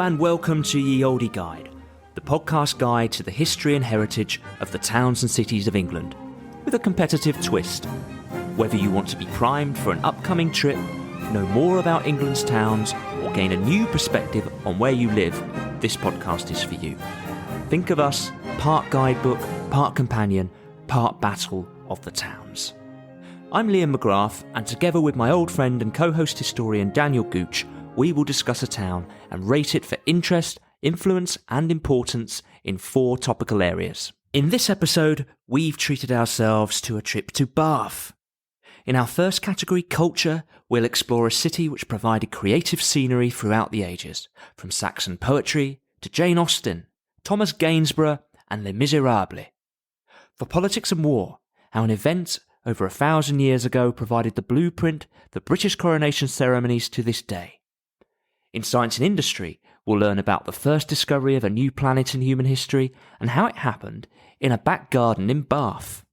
and welcome to Ye Olde Guide, the podcast guide to the history and heritage of the towns and cities of England, with a competitive twist. Whether you want to be primed for an upcoming trip, know more about England's towns, or gain a new perspective on where you live, this podcast is for you. Think of us, part guidebook, part companion, part battle of the towns. I'm Liam McGrath, and together with my old friend and co-host historian Daniel Gooch, we will discuss a town and rate it for interest, influence and importance in 4 topical areas. In this episode, we've treated ourselves to a trip to Bath. In our first category, culture, we'll explore a city which provided creative scenery throughout the ages, from Saxon poetry to Jane Austen, Thomas Gainsborough and Les Misérables. For politics and war, how an event over 1,000 years ago provided the blueprint for British coronation ceremonies to this day. In science and industry, we'll learn about the first discovery of a new planet in human history and how it happened in a back garden in Bath.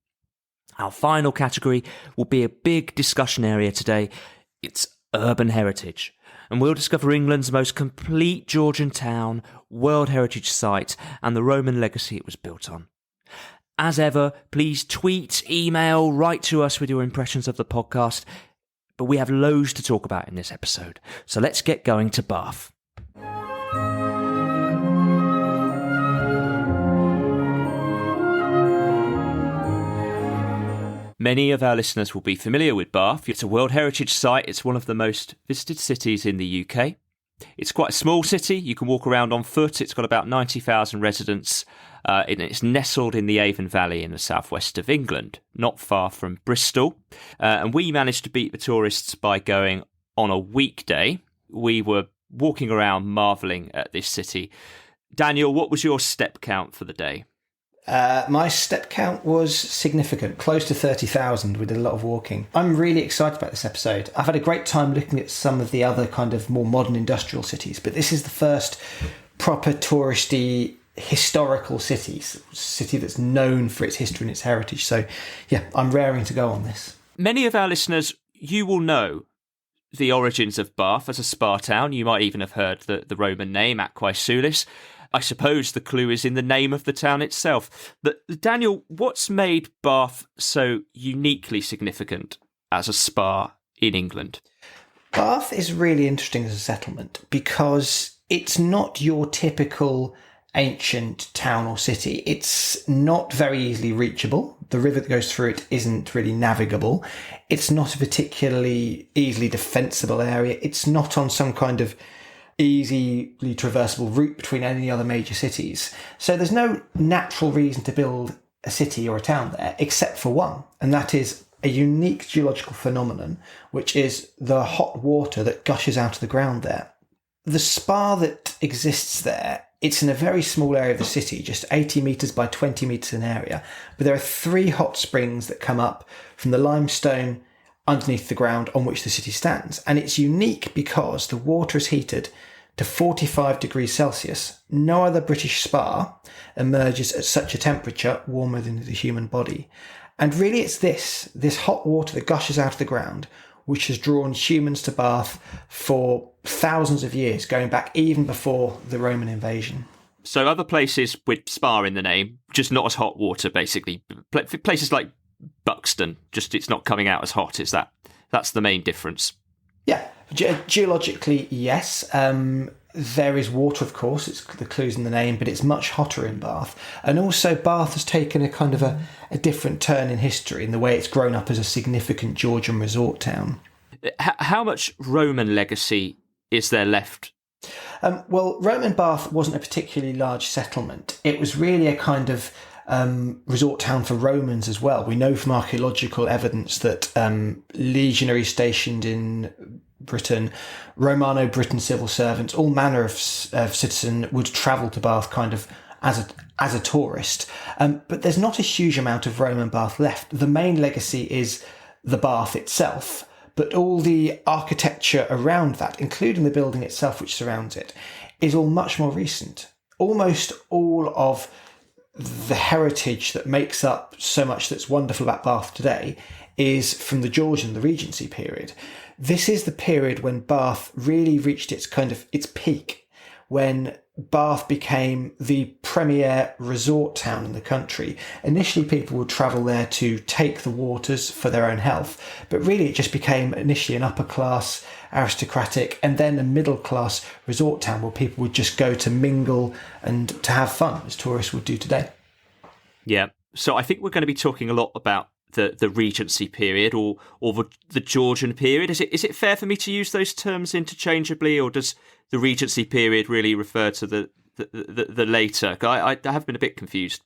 Our final category will be a big discussion area today. It's urban heritage, and we'll discover England's most complete Georgian town, World Heritage Site, and the Roman legacy it was built on. As ever, please tweet, email, write to us with your impressions of the podcast. But we have loads to talk about in this episode, so let's get going to Bath. Many of our listeners will be familiar with Bath. It's a World Heritage Site. It's one of the most visited cities in the UK. It's quite a small city. You can walk around on foot. It's got about 90,000 residents. And it's nestled in the Avon Valley in the southwest of England, not far from Bristol. And we managed to beat the tourists by going on a weekday. We were walking around marvelling at this city. Daniel, what was your step count for the day? My step count was significant, close to 30,000. We did a lot of walking. I'm really excited about this episode. I've had a great time looking at some of the other kind of more modern industrial cities, but this is the first proper touristy historical city that's known for its history and its heritage. So yeah, I'm raring to go on this. Many of our listeners, you will know the origins of Bath as a spa town. You might even have heard the Roman name, Aquae Sulis. I suppose the clue is in the name of the town itself. But Daniel, what's made Bath so uniquely significant as a spa in England? Bath is really interesting as a settlement because it's not your typical ancient town or city. It's not very easily reachable. The river that goes through it isn't really navigable. It's not a particularly easily defensible area. It's not on some kind of easily traversable route between any other major cities. So there's no natural reason to build a city or a town there except for one, and that is a unique geological phenomenon, which is the hot water that gushes out of the ground there. The spa that exists there, it's in a very small area of the city, just 80 metres by 20 metres in area. But there are 3 hot springs that come up from the limestone underneath the ground on which the city stands. And it's unique because the water is heated to 45 degrees Celsius. No other British spa emerges at such a temperature warmer than the human body. And really it's this hot water that gushes out of the ground which has drawn humans to Bath for thousands of years, going back even before the Roman invasion. So other places with spa in the name, just not as hot water, basically. Places like Buxton, just it's not coming out as hot, is that? That's the main difference. Yeah, geologically, yes. There is water, of course, it's the clues in the name, but it's much hotter in Bath. And also Bath has taken a kind of a different turn in history in the way it's grown up as a significant Georgian resort town. How much Roman legacy is there left? Well, Roman Bath wasn't a particularly large settlement. It was really a kind of resort town for Romans as well. We know from archaeological evidence that legionaries stationed in Britain, Romano-Briton civil servants, all manner of citizen would travel to Bath kind of as a tourist. But there's not a huge amount of Roman Bath left. The main legacy is the Bath itself, but all the architecture around that, including the building itself which surrounds it, is all much more recent. Almost all of the heritage that makes up so much that's wonderful about Bath today is from the Georgian, the Regency period. This is the period when Bath really reached its peak, when Bath became the premier resort town in the country. Initially, people would travel there to take the waters for their own health, but really it just became initially an upper class, aristocratic, and then a middle class resort town where people would just go to mingle and to have fun, as tourists would do today. Yeah. So I think we're going to be talking a lot about the Regency period or the Georgian period. Is it fair for me to use those terms interchangeably, or does the Regency period really refer to the later? I have been a bit confused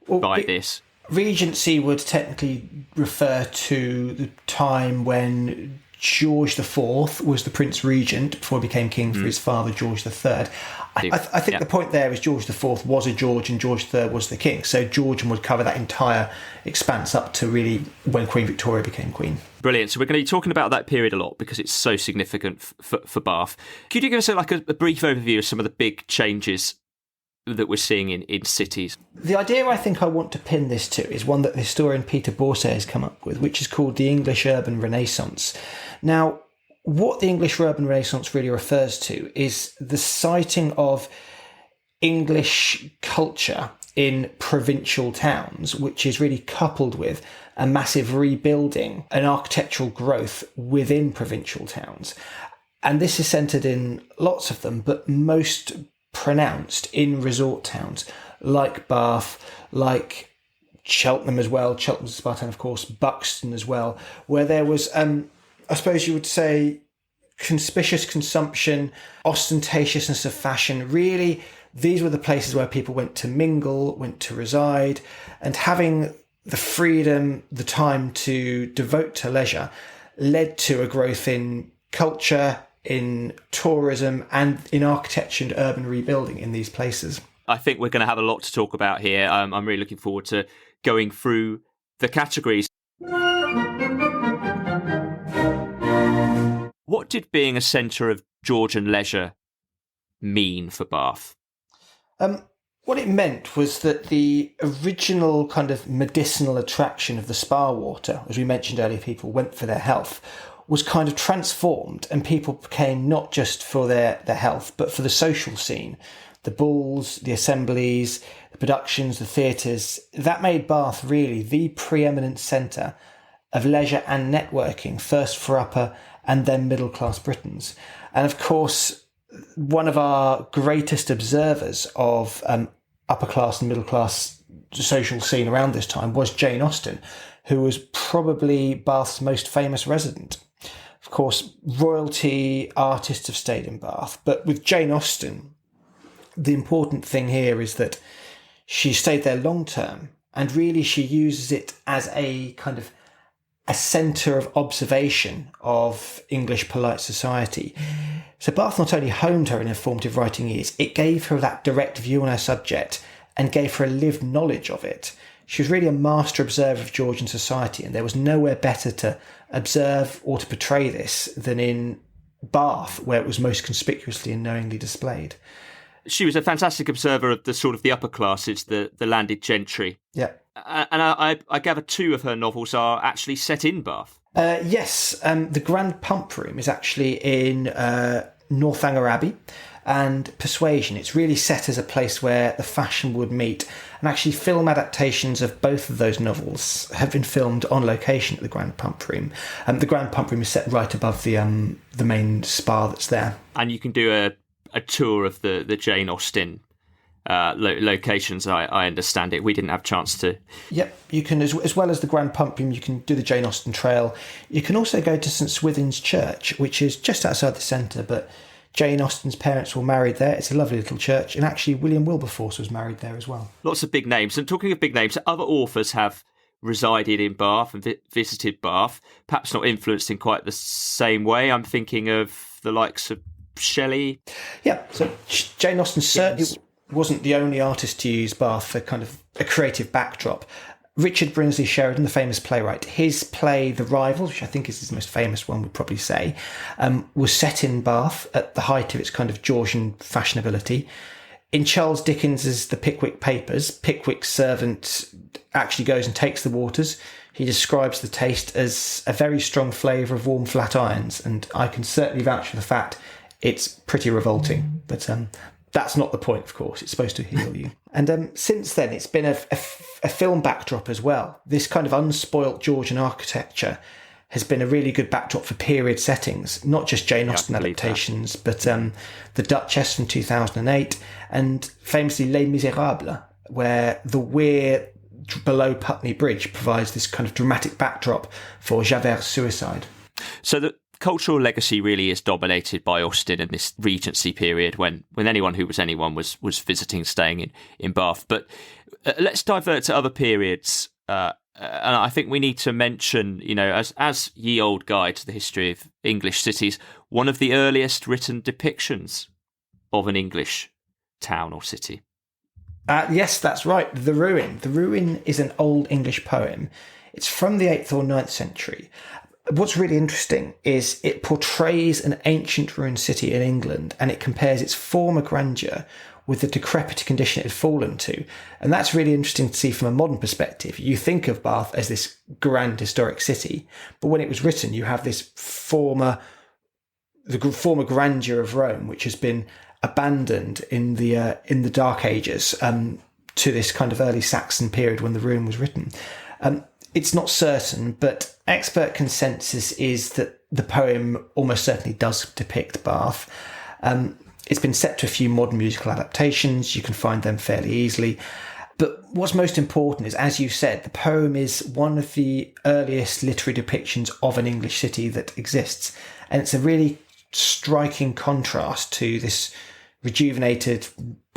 by this. Regency would technically refer to the time when George IV was the Prince Regent before he became king for his father, George III. I think the point there is George IV was a George and George III was the king. So Georgian would cover that entire expanse up to really when Queen Victoria became queen. Brilliant. So we're going to be talking about that period a lot because it's so significant for Bath. Could you give us a brief overview of some of the big changes that we're seeing in cities? The idea I think I want to pin this to is one that the historian Peter Borsay has come up with, which is called the English Urban Renaissance. Now, what the English Urban Renaissance really refers to is the sighting of English culture in provincial towns, which is really coupled with a massive rebuilding and architectural growth within provincial towns. And this is centred in lots of them, but most pronounced in resort towns like Bath, like Cheltenham as well, Cheltenham's Spartan, of course, Buxton as well, where there was, I suppose you would say, conspicuous consumption, ostentatiousness of fashion. Really, these were the places where people went to mingle, went to reside, and having the freedom, the time to devote to leisure led to a growth in culture, in tourism, and in architecture and urban rebuilding in these places. I think we're going to have a lot to talk about here. I'm really looking forward to going through the categories. What did being a centre of Georgian leisure mean for Bath? What it meant was that the original kind of medicinal attraction of the spa water, as we mentioned earlier, people went for their health, was kind of transformed, and people came not just for their health, but for the social scene. The balls, the assemblies, the productions, the theatres. That made Bath really the preeminent centre of leisure and networking, first for upper and then middle class Britons. And of course, one of our greatest observers of upper class and middle class social scene around this time was Jane Austen, who was probably Bath's most famous resident. Of course, royalty, artists have stayed in Bath, but with Jane Austen, the important thing here is that she stayed there long term, and really she uses it as a kind of a centre of observation of English polite society. So Bath not only honed her in her formative writing years, it gave her that direct view on her subject and gave her a lived knowledge of it. She was really a master observer of Georgian society, and there was nowhere better to observe or to portray this than in Bath, where it was most conspicuously and knowingly displayed. She was a fantastic observer of the sort of the upper classes, the landed gentry. Yeah. And I gather two of her novels are actually set in Bath. Yes. The Grand Pump Room is actually in Northanger Abbey, and Persuasion. It's really set as a place where the fashion would meet. And actually film adaptations of both of those novels have been filmed on location at the Grand Pump Room. The Grand Pump Room is set right above the main spa that's there. And you can do a tour of the Jane Austen locations, I understand it. We didn't have a chance to. Yep, you can, as well as the Grand Pump Room, you can do the Jane Austen Trail. You can also go to St Swithin's Church, which is just outside the centre, but Jane Austen's parents were married there. It's a lovely little church, and actually William Wilberforce was married there as well. Lots of big names. And talking of big names, other authors have resided in Bath and visited Bath, perhaps not influenced in quite the same way. I'm thinking of the likes of Shelley. Yeah, so Jane Austen certainly wasn't the only artist to use Bath for kind of a creative backdrop. Richard Brinsley Sheridan, the famous playwright, his play The Rivals, which I think is his most famous one, would probably say, was set in Bath at the height of its kind of Georgian fashionability. In Charles Dickens's The Pickwick Papers, Pickwick's servant actually goes and takes the waters. He describes the taste as a very strong flavour of warm flat irons, and I can certainly vouch for the fact it's pretty revolting. But That's not the point, of course. It's supposed to heal you. And since then, it's been a film backdrop as well. This kind of unspoilt Georgian architecture has been a really good backdrop for period settings, not just Jane Austen adaptations, but The Duchess from 2008, and famously Les Misérables, where the weir below Putney Bridge provides this kind of dramatic backdrop for Javert's suicide. So the cultural legacy really is dominated by Austen in this Regency period, when anyone who was anyone was visiting, staying in Bath. But let's divert to other periods. And I think we need to mention, as Ye Olde Guide to the History of English Cities, one of the earliest written depictions of an English town or city. Yes, that's right. The Ruin. The Ruin is an Old English poem. It's from the 8th or 9th century. What's really interesting is it portrays an ancient ruined city in England, and it compares its former grandeur with the decrepit condition it had fallen to. And that's really interesting to see from a modern perspective. You think of Bath as this grand historic city, but when it was written, you have this former grandeur of Rome, which has been abandoned in the Dark Ages to this kind of early Saxon period when the Ruin was written. It's not certain, but expert consensus is that the poem almost certainly does depict Bath. It's been set to a few modern musical adaptations. You can find them fairly easily. But what's most important is, as you said, the poem is one of the earliest literary depictions of an English city that exists. And it's a really striking contrast to this rejuvenated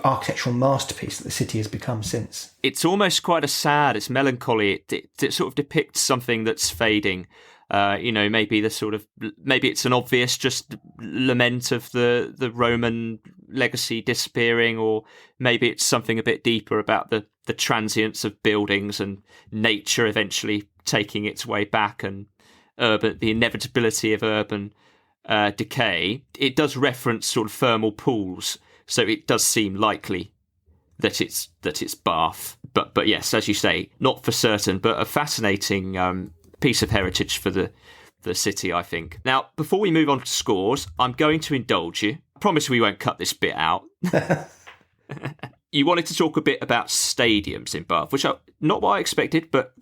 architectural masterpiece that the city has become since. It's almost quite it's melancholy. It sort of depicts something that's fading. Maybe it's an obvious just lament of the Roman legacy disappearing, or maybe it's something a bit deeper about the transience of buildings and nature eventually taking its way back, and the inevitability of urban decay. It does reference sort of thermal pools, so it does seem likely that it's Bath. But yes, as you say, not for certain, but a fascinating piece of heritage for the city, I think. Now, before we move on to scores, I'm going to indulge you. I promise we won't cut this bit out. You wanted to talk a bit about stadiums in Bath, which are not what I expected, but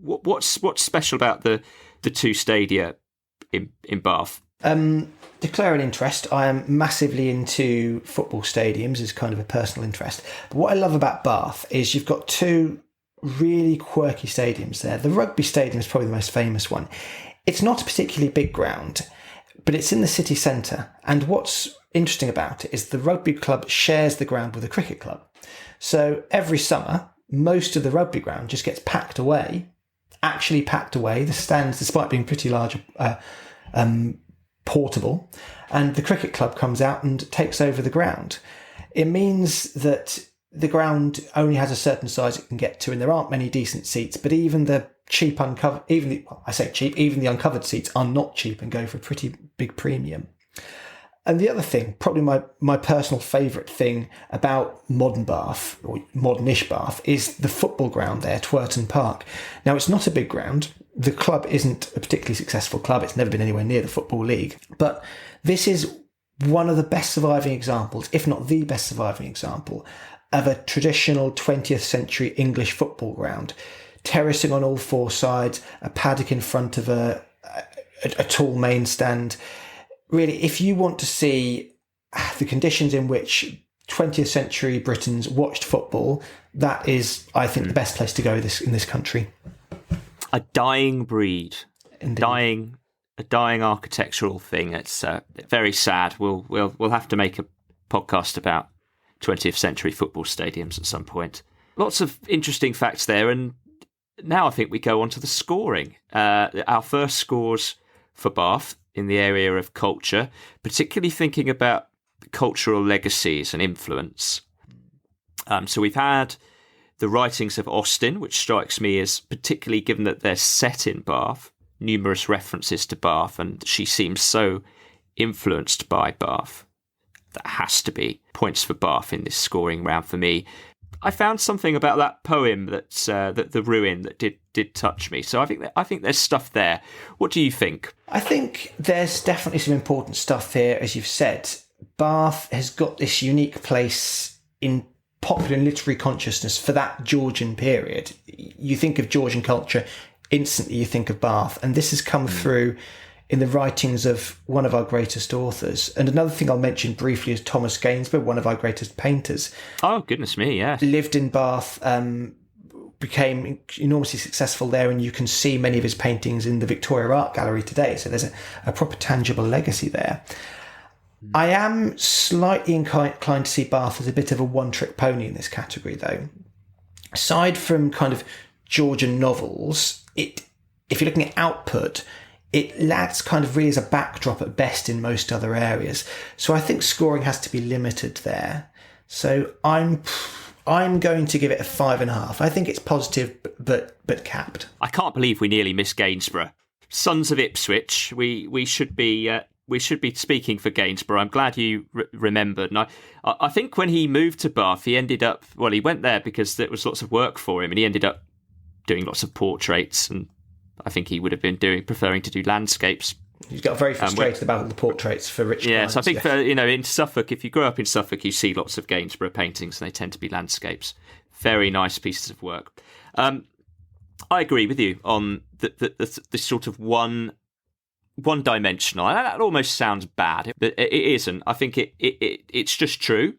what's special about the two stadia in Bath? Declare an interest. I am massively into football stadiums as kind of a personal interest. But what I love about Bath is you've got two really quirky stadiums there. The rugby stadium is probably the most famous one. It's not a particularly big ground, but it's in the city centre. And what's interesting about it is the rugby club shares the ground with the cricket club. So every summer, most of the rugby ground just gets packed away. The stands, despite being pretty large, portable, and the cricket club comes out and takes over the ground. It means that the ground only has a certain size it can get to, and there aren't many decent seats, but even the uncovered seats are not cheap and go for a pretty big premium. And the other thing, probably my personal favourite thing about modern Bath, or modernish Bath, is the football ground there, Twerton Park. Now, it's not a big ground. The club isn't a particularly successful club. It's never been anywhere near the Football League. But this is one of the best surviving examples, if not the best surviving example, of a traditional 20th century English football ground. Terracing on all four sides, a paddock in front of a tall main stand. Really, if you want to see the conditions in which 20th century Britons watched football, that is, I think, the best place to go in this country. A dying breed. Indeed. A dying architectural thing. It's very sad. We'll have to make a podcast about 20th century football stadiums at some point. Lots of interesting facts there, and now I think we go on to the scoring. Our first scores for Bath in the area of culture, particularly thinking about cultural legacies and influence. So we've had the writings of Austen, which strikes me as, particularly given that they're set in Bath, numerous references to Bath, and she seems so influenced by Bath. That has to be points for Bath in this scoring round for me. I found something about that poem that the Ruin that did touch me. So I think there's stuff there. What do you think? I think there's definitely some important stuff here, as you've said, Bath has got this unique place in popular and literary consciousness for that Georgian period. You think of Georgian culture, instantly you think of Bath, and this has come through in the writings of one of our greatest authors. And another thing I'll mention briefly is Thomas Gainsborough, one of our greatest painters. Oh, goodness me, yeah. Lived in Bath, became enormously successful there, and you can see many of his paintings in the Victoria Art Gallery today. So there's a proper tangible legacy there. I am slightly inclined to see Bath as a bit of a one-trick pony in this category, though. Aside from kind of Georgian novels, if you're looking at output, it lacks kind of really as a backdrop at best in most other areas. So I think scoring has to be limited there. So I'm going to give it a 5.5. I think it's positive, but capped. I can't believe we nearly missed Gainsborough. Sons of Ipswich. We should be speaking for Gainsborough. I'm glad you remembered. And I think when he moved to Bath, he went there because there was lots of work for him, and he ended up doing lots of portraits, and I think he would have been preferring to do landscapes. He's got very frustrated about all the portraits for rich clients. So I think in Suffolk, if you grow up in Suffolk, you see lots of Gainsborough paintings, and they tend to be landscapes. Very nice pieces of work. I agree with you on the sort of one-dimensional. And that almost sounds bad, but it isn't. I think it's just true.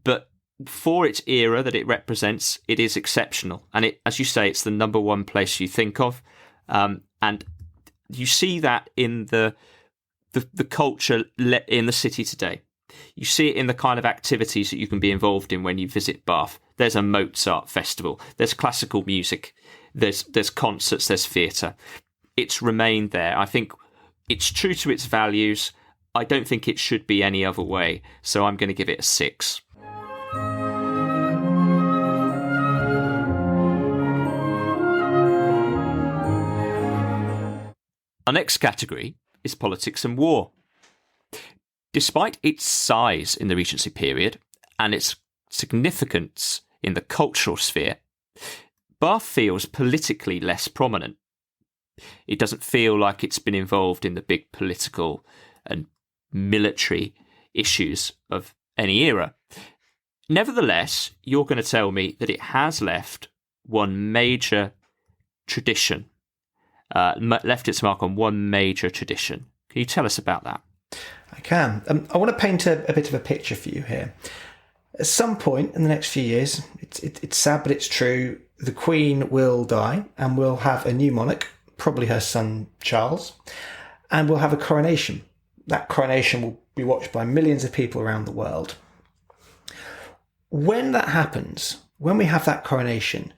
But for its era that it represents, it is exceptional. And as you say, it's the number one place you think of. And you see that in the culture in the city today. You see it in the kind of activities that you can be involved in when you visit Bath. There's a Mozart festival. There's classical music. There's concerts. There's theatre. It's remained there. I think it's true to its values. I don't think it should be any other way. So I'm going to give it a 6. Our next category is politics and war. Despite its size in the Regency period and its significance in the cultural sphere, Bath feels politically less prominent. It doesn't feel like it's been involved in the big political and military issues of any era. Nevertheless, you're going to tell me that it has left one major tradition. Left its mark on one major tradition. Can you tell us about that? I can. I want to paint a bit of a picture for you here. At some point in the next few years, it's sad but it's true, the Queen will die and we'll have a new monarch, probably her son Charles, and we'll have a coronation. That coronation will be watched by millions of people around the world. When that happens, when we have that coronation,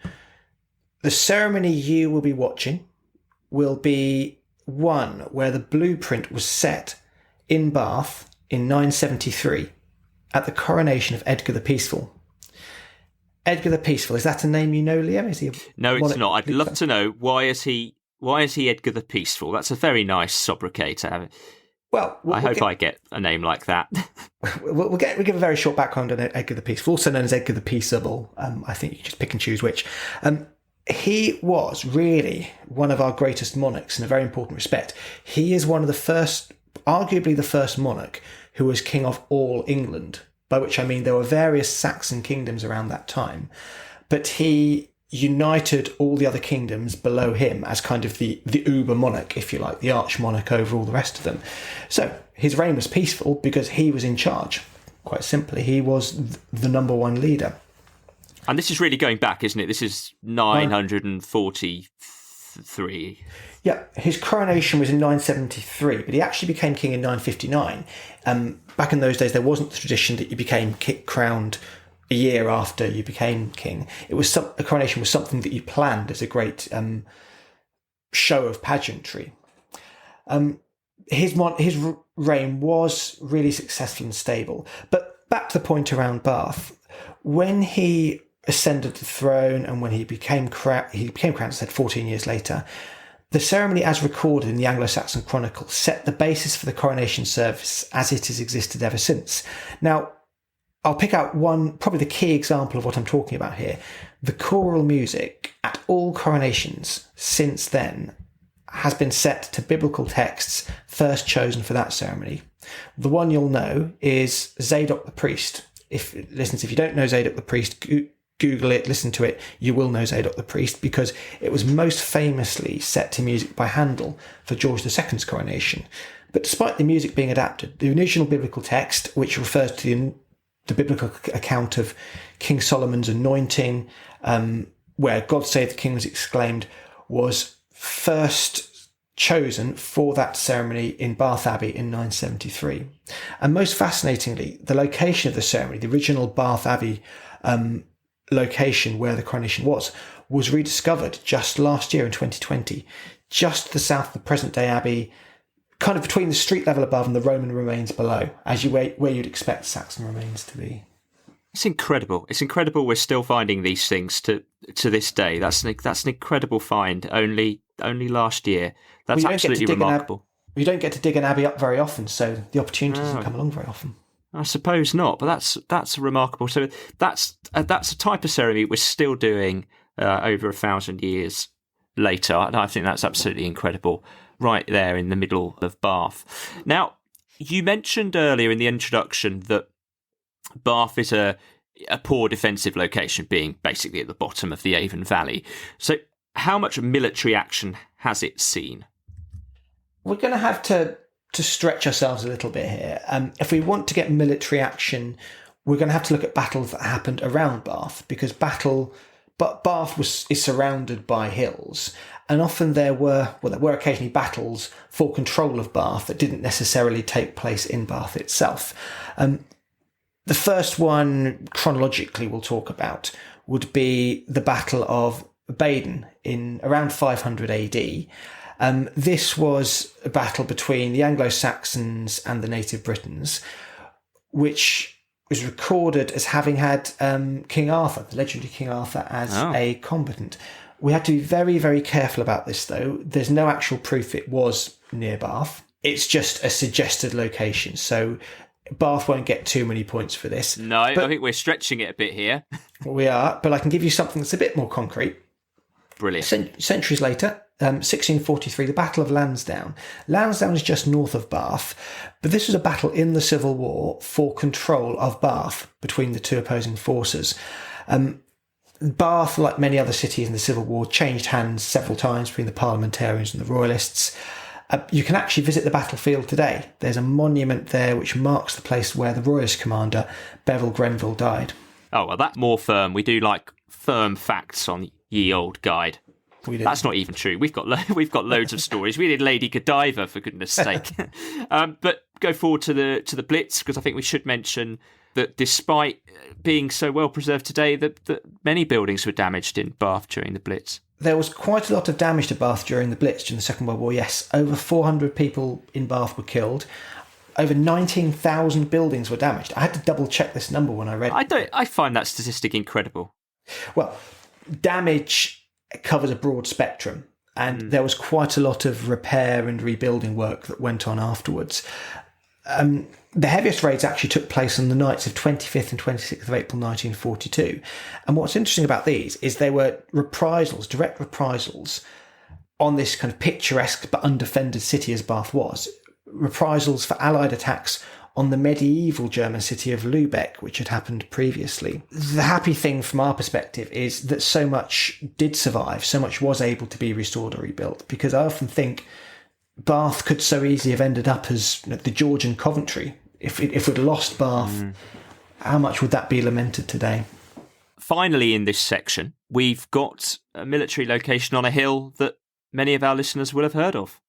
the ceremony you will be watching will be one where the blueprint was set in Bath in 973 at the coronation of Edgar the Peaceful. Edgar the Peaceful, is that a name you know, Liam? Is he No, it's not. I'd love to know, why is he Edgar the Peaceful? That's a very nice sobriquet to have. Well, I hope I get a name like that. We'll give a very short background on Edgar the Peaceful, also known as Edgar the Peaceable. I think you just pick and choose which. He was really one of our greatest monarchs in a very important respect. He is one of the first, arguably the first monarch who was king of all England, by which I mean there were various Saxon kingdoms around that time, but he united all the other kingdoms below him as kind of the uber monarch, if you like, the arch monarch over all the rest of them. So his reign was peaceful because he was in charge. Quite simply, he was the number one leader. And this is really going back, isn't it? This is 943. Yeah, his coronation was in 973, but he actually became king in 959. Back in those days, there wasn't the tradition that you became crowned a year after you became king. It was a coronation was something that you planned as a great show of pageantry. His reign was really successful and stable. But back to the point around Bath, when he ascended the throne and when he became crowned, I said 14 years later, the ceremony as recorded in the Anglo-Saxon Chronicle set the basis for the coronation service as it has existed ever since. Now, I'll pick out one, probably the key example of what I'm talking about here. The choral music at all coronations since then has been set to biblical texts first chosen for that ceremony. The one you'll know is Zadok the priest. If you don't know Zadok the priest, Google it, listen to it, you will know Zadok the priest, because it was most famously set to music by Handel for George II's coronation. But despite the music being adapted, the original biblical text, which refers to the biblical account of King Solomon's anointing, where God save the king was exclaimed, was first chosen for that ceremony in Bath Abbey in 973. And most fascinatingly, the location of the ceremony, the original Bath Abbey location where the coronation was rediscovered just last year in 2020, just to the south of the present-day abbey, kind of between the street level above and the Roman remains below, where you'd expect Saxon remains to be. It's incredible. It's incredible we're still finding these things to this day. That's an incredible find. Only last year. That's absolutely remarkable. You don't get to dig an abbey up very often, so the opportunity doesn't come along very often. I suppose not, but that's remarkable. So that's a type of ceremony we're still doing over 1,000 years later, and I think that's absolutely incredible. Right there in the middle of Bath. Now, you mentioned earlier in the introduction that Bath is a poor defensive location, being basically at the bottom of the Avon Valley. So, how much military action has it seen? We're going to have to stretch ourselves a little bit here. If we want to get military action, we're going to have to look at battles that happened around Bath, because Bath is surrounded by hills, and often there were occasionally battles for control of Bath that didn't necessarily take place in Bath itself. The first one, chronologically, we'll talk about would be the Battle of Baden in around 500 AD. This was a battle between the Anglo-Saxons and the native Britons, which was recorded as having had King Arthur, the legendary King Arthur, as a combatant. We had to be very, very careful about this, though. There's no actual proof it was near Bath. It's just a suggested location. So Bath won't get too many points for this. No, I think we're stretching it a bit here. We are, but I can give you something that's a bit more concrete. Brilliant. Centuries later, 1643, the Battle of Lansdowne. Lansdowne is just north of Bath, but this was a battle in the Civil War for control of Bath between the two opposing forces. Bath, like many other cities in the Civil War, changed hands several times between the parliamentarians and the royalists. You can actually visit the battlefield today. There's a monument there which marks the place where the royalist commander, Beverl Grenville, died. Oh, well, that's more firm. We do like firm facts on Ye Olde Guide. That's not even true. We've got loads of stories. We did Lady Godiva, for goodness' sake. But go forward to the Blitz, because I think we should mention that despite being so well preserved today, that many buildings were damaged in Bath during the Blitz. There was quite a lot of damage to Bath during the Blitz during the Second World War, yes. Over 400 people in Bath were killed. Over 19,000 buildings were damaged. I had to double check this number when I read it. I find that statistic incredible. Well, damage covers a broad spectrum, and there was quite a lot of repair and rebuilding work that went on afterwards. The heaviest raids actually took place on the nights of 25th and 26th of April 1942. And what's interesting about these is they were reprisals, direct reprisals on this kind of picturesque but undefended city as Bath was. Reprisals for Allied attacks on the medieval German city of Lübeck, which had happened previously. The happy thing from our perspective is that so much did survive, so much was able to be restored or rebuilt, because I often think Bath could so easily have ended up as the Georgian Coventry. If we'd lost Bath, how much would that be lamented today? Finally, in this section, we've got a military location on a hill that many of our listeners will have heard of.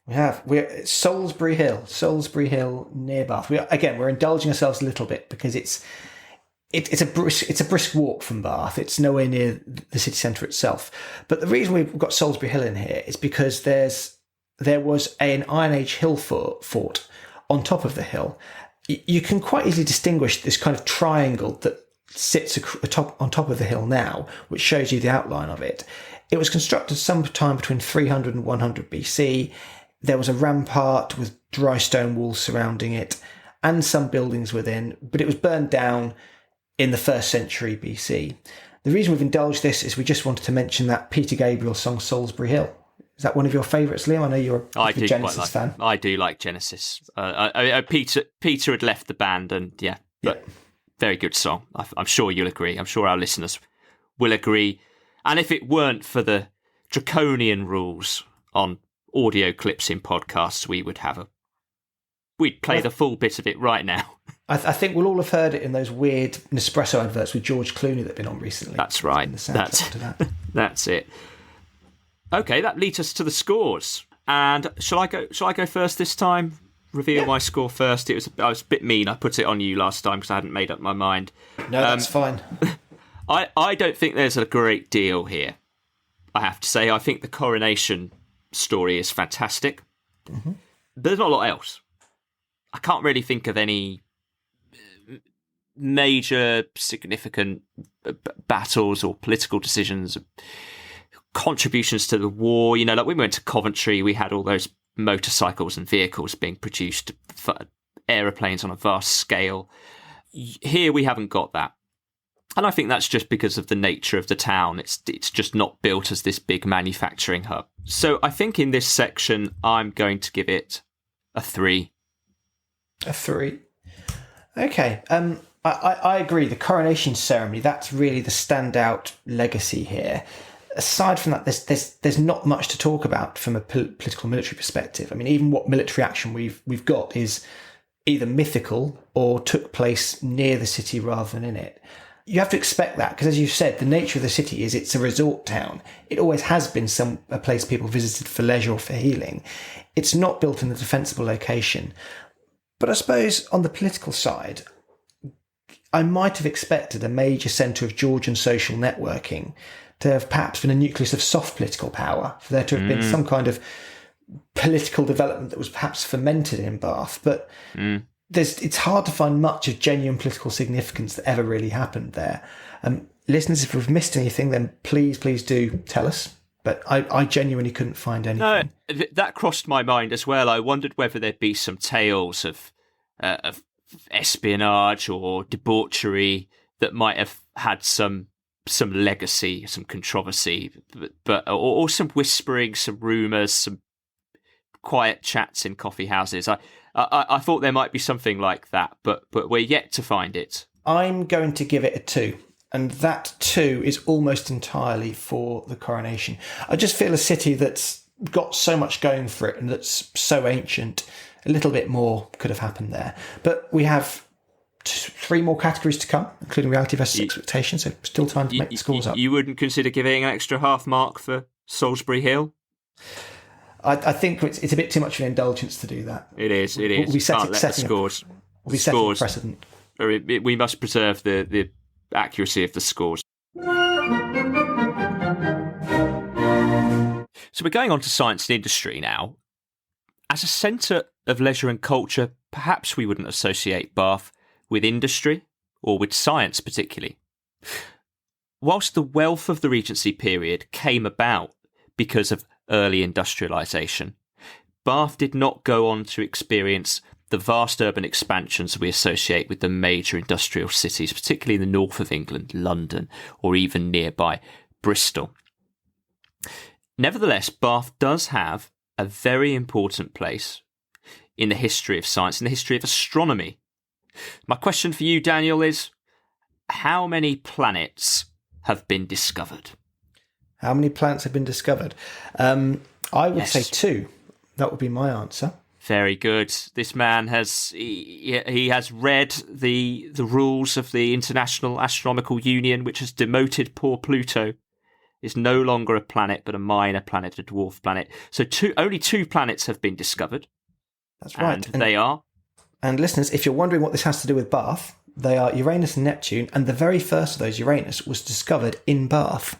We have. We're Salisbury Hill near Bath. We're indulging ourselves a little bit because it's a brisk walk from Bath. It's nowhere near the city centre itself. But the reason we've got Salisbury Hill in here is because there was an Iron Age hill fort on top of the hill. You can quite easily distinguish this kind of triangle that sits on top of the hill now, which shows you the outline of it. It was constructed sometime between 300 and 100 BC. There was a rampart with dry stone walls surrounding it and some buildings within, but it was burned down in the 1st century BC. The reason we've indulged this is we just wanted to mention that Peter Gabriel song Salisbury Hill. Is that one of your favourites, Liam? I know you're a do Genesis fan. I do like Genesis. Peter had left the band, and very good song. I'm sure you'll agree. I'm sure our listeners will agree. And if it weren't for the draconian rules on audio clips in podcasts, we'd play the full bit of it right now. I think we'll all have heard it in those weird Nespresso adverts with George Clooney that have been on recently. That's right. That's it. Okay, that leads us to the scores. And shall I go first this time? Reveal my score first. I was a bit mean. I put it on you last time because I hadn't made up my mind. No, that's fine. I don't think there's a great deal here. I have to say, I think the coronation story is fantastic. Mm-hmm. There's not a lot else. I can't really think of any major significant battles or political decisions, contributions to the war. Like when we went to Coventry, we had all those motorcycles and vehicles being produced for aeroplanes on a vast scale. Here we haven't got that. And I think that's just because of the nature of the town. It's just not built as this big manufacturing hub. So I think in this section, I'm going to give it a 3. A 3. Okay. I agree. The coronation ceremony, that's really the standout legacy here. Aside from that, there's not much to talk about from a political military perspective. I mean, even what military action we've got is either mythical or took place near the city rather than in it. You have to expect that because, as you said, the nature of the city is it's a resort town. It always has been a place people visited for leisure or for healing. It's not built in a defensible location. But I suppose on the political side, I might have expected a major centre of Georgian social networking to have perhaps been a nucleus of soft political power, for there to have been some kind of political development that was perhaps fermented in Bath. But it's hard to find much of genuine political significance that ever really happened there. Listeners, if we've missed anything, then please do tell us. But I genuinely couldn't find anything. No, that crossed my mind as well. I wondered whether there'd be some tales of espionage or debauchery that might have had some legacy, some controversy, or some whispering, some rumours, some quiet chats in coffee houses. I thought there might be something like that, but we're yet to find it. I'm going to give it a 2. And that 2 is almost entirely for the coronation. I just feel a city that's got so much going for it and that's so ancient, a little bit more could have happened there. But we have 3 more categories to come, including reality versus expectation, so still time to make the scores up. You wouldn't consider giving an extra half mark for Salisbury Hill? I think it's a bit too much of an indulgence to do that. It is. We'll be setting precedent. We must preserve the accuracy of the scores. So we're going on to science and industry now. As a centre of leisure and culture, perhaps we wouldn't associate Bath with industry or with science particularly. Whilst the wealth of the Regency period came about because of early industrialisation, Bath did not go on to experience the vast urban expansions we associate with the major industrial cities, particularly in the north of England, London, or even nearby Bristol. Nevertheless, Bath does have a very important place in the history of science, in the history of astronomy. My question for you, Daniel, is how many planets have been discovered? How many planets have been discovered? I would say 2. That would be my answer. Very good. This man has read the rules of the International Astronomical Union, which has demoted poor Pluto. Is no longer a planet, but a minor planet, a dwarf planet. So only 2 planets have been discovered. That's right. And they are. And listeners, if you're wondering what this has to do with Bath, they are Uranus and Neptune, and the very first of those, Uranus, was discovered in Bath.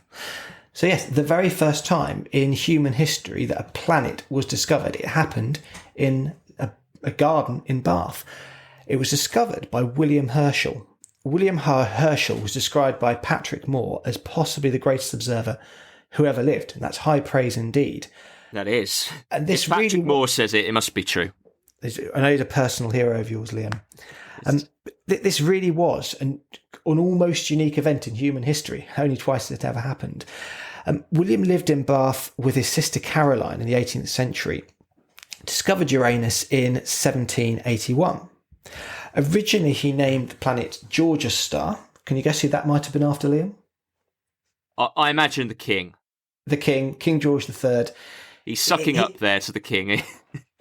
So yes, the very first time in human history that a planet was discovered, it happened in a garden in Bath. It was discovered by William Herschel. William Herschel was described by Patrick Moore as possibly the greatest observer who ever lived, and that's high praise indeed. That is. And this if Patrick Moore says it, it must be true. I know he's a personal hero of yours, Liam. This really was an almost unique event in human history. Only twice has it ever happened. William lived in Bath with his sister Caroline in the 18th century, discovered Uranus in 1781. Originally, he named the planet Georgia's star. Can you guess who that might have been after, Liam? I imagine the king. The king, King George III. He's sucking up there to the king.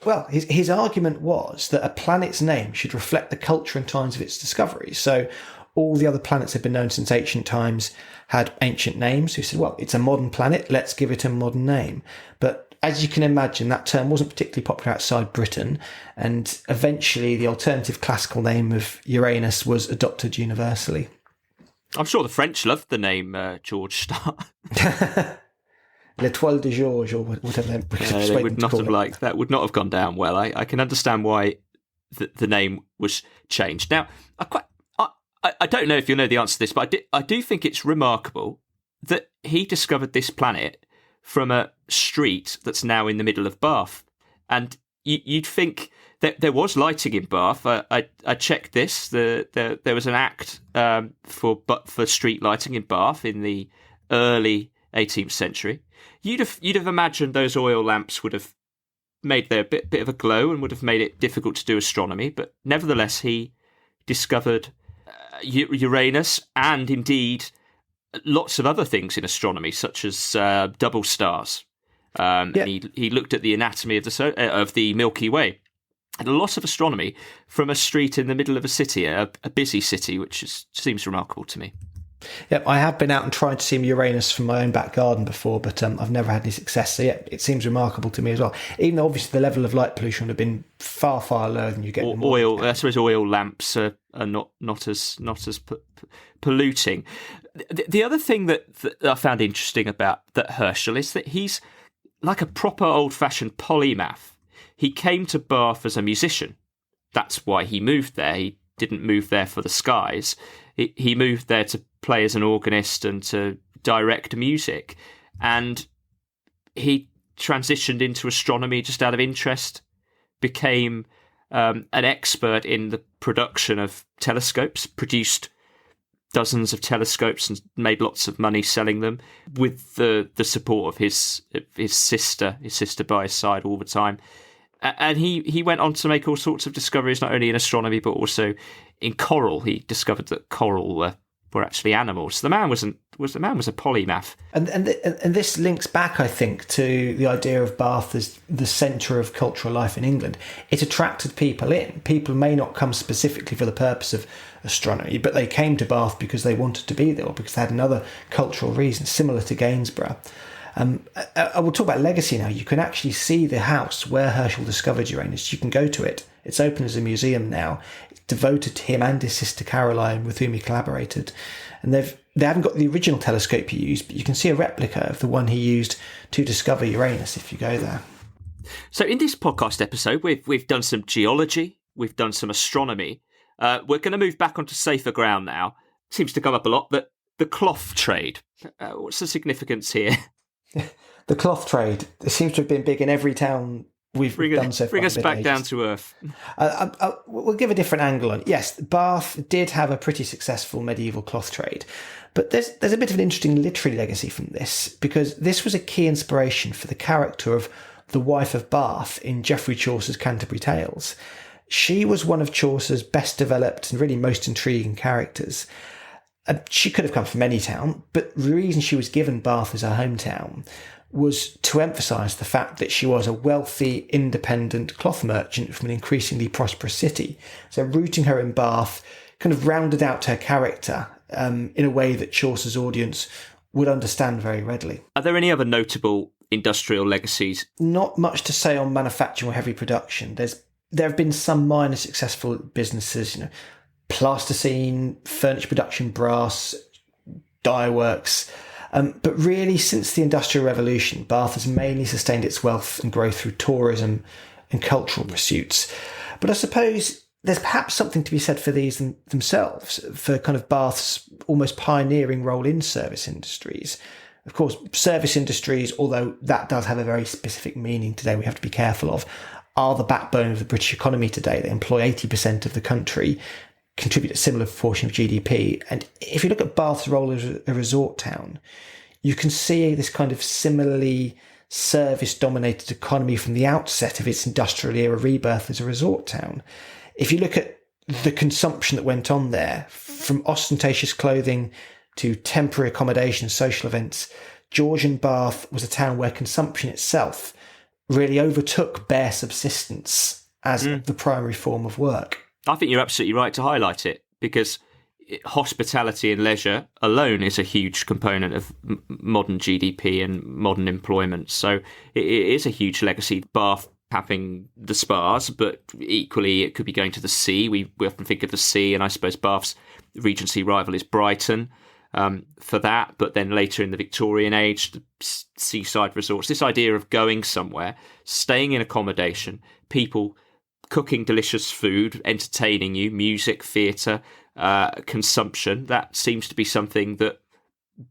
Well, his argument was that a planet's name should reflect the culture and times of its discovery. So all the other planets that had been known since ancient times had ancient names. He said, well, it's a modern planet, let's give it a modern name. But as you can imagine, that term wasn't particularly popular outside Britain, and eventually the alternative classical name of Uranus was adopted universally. I'm sure the French loved the name George Star. L'Étoile de Georges, or whatever they would not have liked that. Would not have gone down well. I can understand why the name was changed. Now, I don't know if you'll know the answer to this, but I do think it's remarkable that he discovered this planet from a street that's now in the middle of Bath. And you'd think that there was lighting in Bath. I checked this. There was an act for street lighting in Bath in the early 18th century. You'd have imagined those oil lamps would have made their bit of a glow and would have made it difficult to do astronomy. But nevertheless, he discovered Uranus and indeed lots of other things in astronomy, such as double stars. And he looked at the anatomy of the Milky Way. And a lot of astronomy from a street in the middle of a city, a busy city, which seems remarkable to me. Yep, I have been out and tried to see Uranus from my own back garden before, but I've never had any success. So yeah, it seems remarkable to me as well. Even though obviously the level of light pollution would have been far, far lower than you get. I suppose oil lamps are not as polluting. The other thing that I found interesting about that Herschel is that he's like a proper old-fashioned polymath. He came to Bath as a musician. That's why he moved there. He didn't move there for the skies. He moved there to play as an organist and to direct music. And he transitioned into astronomy just out of interest, became an expert in the production of telescopes, produced dozens of telescopes and made lots of money selling them with the support of his sister by his side all the time. And he went on to make all sorts of discoveries, not only in astronomy, but also in coral. He discovered that coral were actually animals. The man was a polymath. And this links back, I think, to the idea of Bath as the centre of cultural life in England. It attracted people in. People may not come specifically for the purpose of astronomy, but they came to Bath because they wanted to be there or because they had another cultural reason, similar to Gainsborough. I will talk about legacy now. You can actually see the house where Herschel discovered Uranus. You can go to it. It's open as a museum now. It's devoted to him and his sister Caroline, with whom he collaborated. And they haven't got the original telescope he used, but you can see a replica of the one he used to discover Uranus if you go there. So in this podcast episode, we've done some geology, we've done some astronomy. We're going to move back onto safer ground now. Seems to come up a lot, but the cloth trade. What's the significance here? The cloth trade. It seems to have been big in every town we've done so far. Bring us back down to earth. We'll give a different angle on it. Yes, Bath did have a pretty successful medieval cloth trade, but there's a bit of an interesting literary legacy from this, because this was a key inspiration for the character of the wife of Bath in Geoffrey Chaucer's Canterbury Tales. She was one of Chaucer's best developed and really most intriguing characters. She could have come from any town, but the reason she was given Bath as her hometown was to emphasise the fact that she was a wealthy, independent cloth merchant from an increasingly prosperous city. So rooting her in Bath kind of rounded out her character in a way that Chaucer's audience would understand very readily. Are there any other notable industrial legacies? Not much to say on manufacturing or heavy production. There have been some minor successful businesses, plasticine, furniture production, brass, dye works. But really, since the Industrial Revolution, Bath has mainly sustained its wealth and growth through tourism and cultural pursuits. But I suppose there's perhaps something to be said for these themselves, for kind of Bath's almost pioneering role in service industries. Of course, service industries, although that does have a very specific meaning today we have to be careful of, are the backbone of the British economy today. They employ 80% of the country, contribute a similar proportion of GDP. And if you look at Bath's role as a resort town, you can see this kind of similarly service-dominated economy from the outset of its industrial era rebirth as a resort town. If you look at the consumption that went on there, from ostentatious clothing to temporary accommodation, social events, Georgian Bath was a town where consumption itself really overtook bare subsistence as the primary form of work. I think you're absolutely right to highlight it, because hospitality and leisure alone is a huge component of modern GDP and modern employment. So it is a huge legacy. Bath having the spas, but equally it could be going to the sea. We often think of the sea, and I suppose Bath's Regency rival is Brighton for that. But then later in the Victorian age, the seaside resorts, this idea of going somewhere, staying in accommodation, people cooking delicious food, entertaining you, music, theatre, consumption, that seems to be something that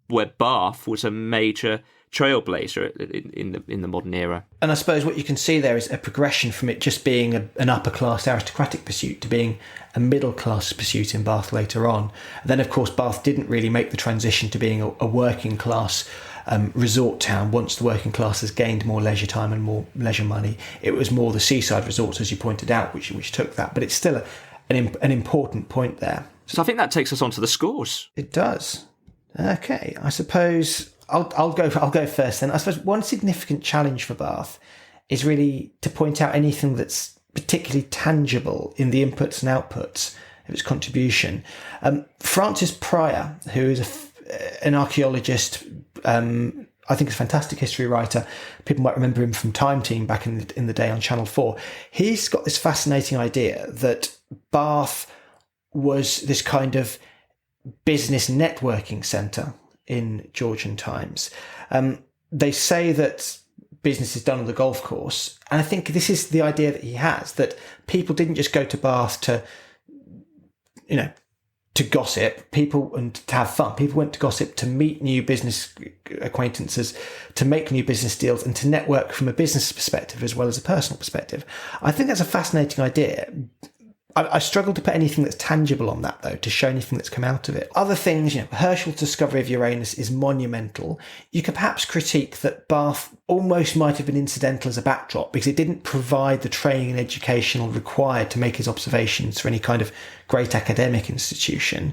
where Bath was a major trailblazer in the modern era. And I suppose what you can see there is a progression from it just being an upper class aristocratic pursuit to being a middle class pursuit in Bath later on. And then of course Bath didn't really make the transition to being a working class resort town once the working class has gained more leisure time and more leisure money. It was more the seaside resorts, as you pointed out, which took that. But it's still an important point there. So I think that takes us on to the scores. It does. Okay, I suppose I'll go first then. I suppose one significant challenge for Bath is really to point out anything that's particularly tangible in the inputs and outputs of its contribution. Francis Pryor, who is an archaeologist, I think is a fantastic history writer. People might remember him from Time Team back in the day on Channel 4. He's got this fascinating idea that Bath was this kind of business networking centre in Georgian times. They say that business is done on the golf course, and I think this is the idea that he has, that people didn't just go to Bath to gossip, people, and to have fun. People went to gossip to meet new business acquaintances, to make new business deals, and to network from a business perspective as well as a personal perspective. I think that's a fascinating idea. I struggle to put anything that's tangible on that, though, to show anything that's come out of it. Other things, Herschel's discovery of Uranus is monumental. You could perhaps critique that Bath almost might have been incidental as a backdrop because it didn't provide the training and educational required to make his observations for any kind of great academic institution.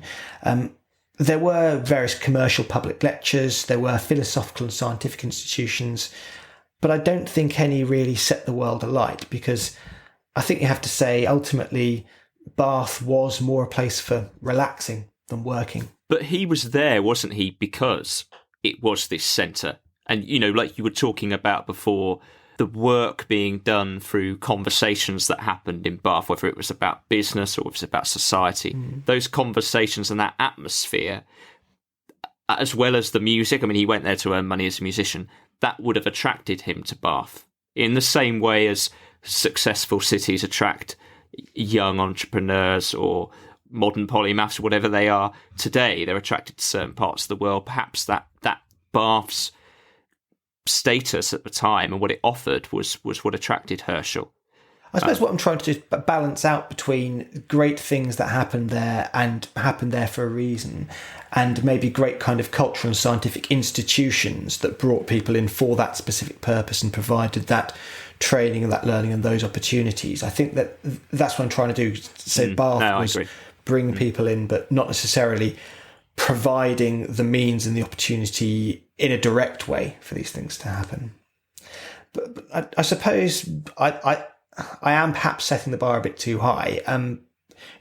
There were various commercial public lectures, there were philosophical and scientific institutions, but I don't think any really set the world alight, because I think you have to say, ultimately, Bath was more a place for relaxing than working. But he was there, wasn't he, because it was this centre. And, like you were talking about before, the work being done through conversations that happened in Bath, whether it was about business or it was about society, those conversations and that atmosphere, as well as the music, I mean, he went there to earn money as a musician, that would have attracted him to Bath in the same way as successful cities attract young entrepreneurs or modern polymaths, or whatever they are today. They're attracted to certain parts of the world. Perhaps that Bath's status at the time and what it offered was what attracted Herschel. I suppose what I'm trying to do is balance out between great things that happened there and happened there for a reason, and maybe great kind of cultural and scientific institutions that brought people in for that specific purpose and provided that training and that learning and those opportunities. I think that's what I'm trying to do. So Bath was bring people in, but not necessarily providing the means and the opportunity in a direct way for these things to happen. But I suppose I am perhaps setting the bar a bit too high.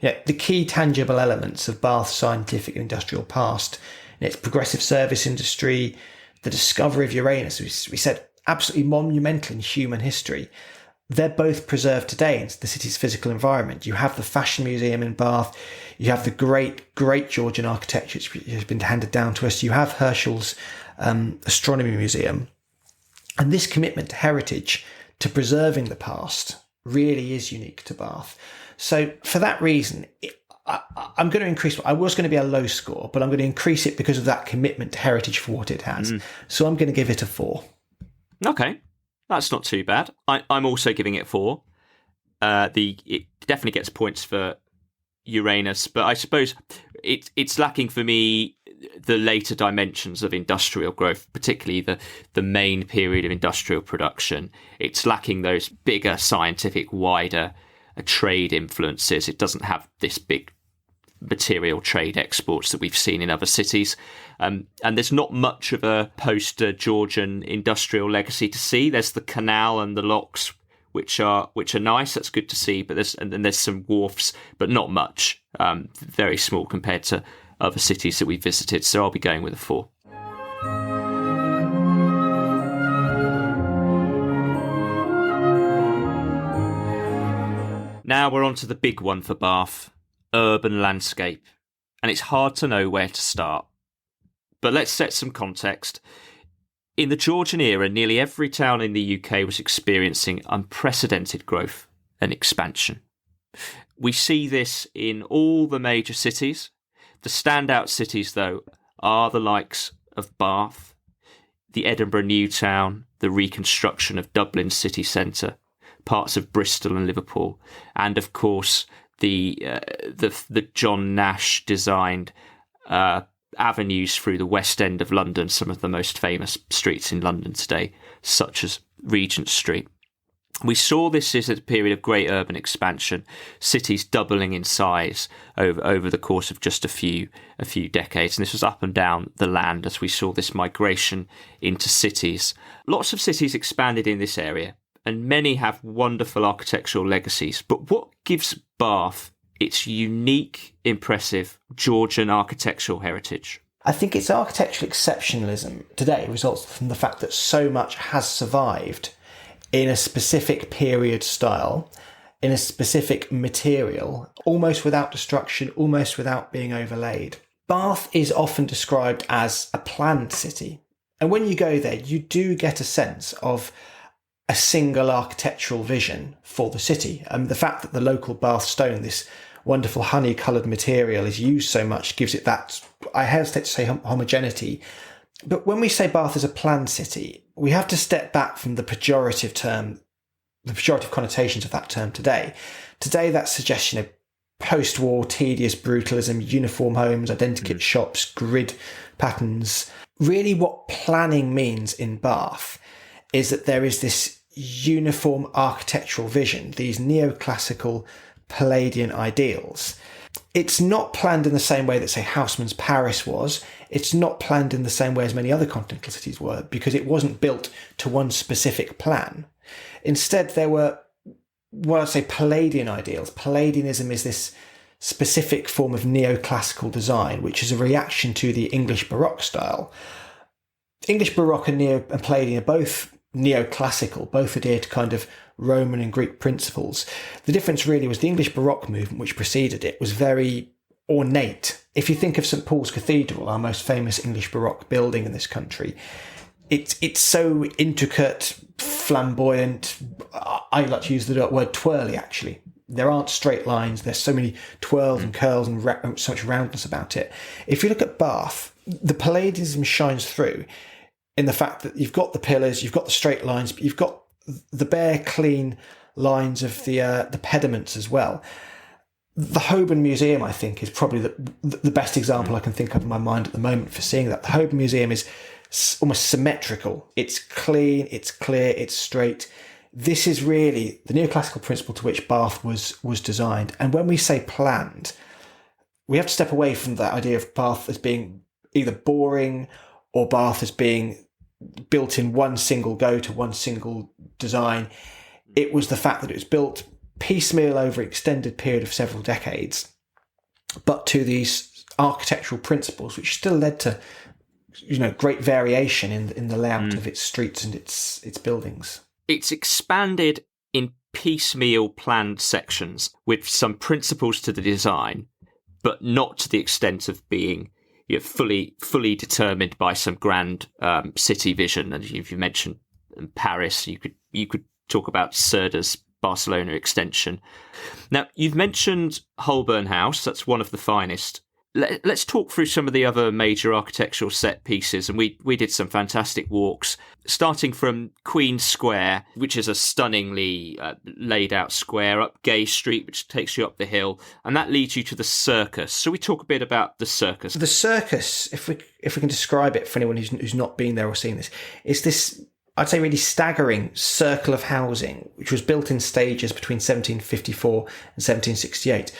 The key tangible elements of Bath's scientific and industrial past, its progressive service industry, the discovery of Uranus, we said absolutely monumental in human history. They're both preserved today in the city's physical environment. You have the Fashion Museum in Bath. You have the great Georgian architecture which has been handed down to us. You have Herschel's Astronomy Museum. And this commitment to heritage, to preserving the past, really is unique to Bath. So for that reason, I'm going to increase. I was going to be a low score, but I'm going to increase it because of that commitment to heritage for what it has. So I'm going to give it a 4. Okay, that's not too bad. I'm also giving it 4. It definitely gets points for Uranus, but I suppose it's lacking for me the later dimensions of industrial growth, particularly the main period of industrial production. It's lacking those bigger scientific, wider trade influences. It doesn't have this big material trade exports that we've seen in other cities. And there's not much of a post-Georgian industrial legacy to see. There's the canal and the locks, which are nice. That's good to see. But there's some wharfs, but not much. Very small compared to other cities that we visited. So I'll be going with a 4. Now we're on to the big one for Bath, urban landscape. And it's hard to know where to start. But let's set some context. In the Georgian era, nearly every town in the UK was experiencing unprecedented growth and expansion. We see this in all the major cities. The standout cities, though, are the likes of Bath, the Edinburgh New Town, the reconstruction of Dublin city centre, parts of Bristol and Liverpool, and of course the John Nash designed avenues through the West End of London, some of the most famous streets in London today, such as Regent Street. We saw this as a period of great urban expansion, cities doubling in size over the course of just a few decades. And this was up and down the land as we saw this migration into cities. Lots of cities expanded in this area, and many have wonderful architectural legacies. But what gives Bath its unique, impressive Georgian architectural heritage? I think its architectural exceptionalism today results from the fact that so much has survived in a specific period style, in a specific material, almost without destruction, almost without being overlaid. Bath is often described as a planned city. And when you go there, you do get a sense of a single architectural vision for the city. And the fact that the local Bath stone, this wonderful honey-coloured material, is used so much gives it that, I hesitate to say homogeneity. But when we say Bath is a planned city, we have to step back from the pejorative connotations of that term today. Today, that suggestion of post-war tedious brutalism, uniform homes, identikit shops, grid patterns. Really what planning means in Bath is that there is this uniform architectural vision, these neoclassical Palladian ideals. It's not planned in the same way that, say, Haussmann's Paris was. It's not planned in the same way as many other continental cities were, because it wasn't built to one specific plan. Instead, there were what I'd say Palladian ideals. Palladianism is this specific form of neoclassical design, which is a reaction to the English Baroque style. English Baroque and Palladian are both neoclassical, both adhere to kind of Roman and Greek principles. The difference really was the English Baroque movement, which preceded it, was very ornate. If you think of St Paul's Cathedral, our most famous English Baroque building in this country, it's so intricate, flamboyant. I like to use the word twirly, actually. There aren't straight lines. There's so many twirls and curls and so much roundness about it. If you look at Bath, the Palladianism shines through in the fact that you've got the pillars, you've got the straight lines, but you've got the bare, clean lines of the pediments as well. The Holborn Museum, I think, is probably the best example I can think of in my mind at the moment for seeing that. The Holborn Museum is almost symmetrical. It's clean, it's clear, it's straight. This is really the neoclassical principle to which Bath was designed. And when we say planned, we have to step away from that idea of Bath as being either boring or Bath as being built in one single go to one single design. It was the fact that it was built piecemeal over an extended period of several decades, but to these architectural principles, which still led to, great variation in the layout of its streets and its buildings. It's expanded in piecemeal planned sections with some principles to the design, but not to the extent of being fully determined by some grand city vision. And if you mentioned Paris, you could talk about Cerda's Barcelona extension. Now, you've mentioned Holborn House. That's one of the finest Let's talk through some of the other major architectural set pieces, and we did some fantastic walks, starting from Queen Square, which is a stunningly laid out square, up Gay Street, which takes you up the hill, and that leads you to the Circus. So we talk a bit about the Circus. The Circus, if we can describe it for anyone who's not been there or seen this, is this, I'd say, really staggering circle of housing, which was built in stages between 1754 and 1768.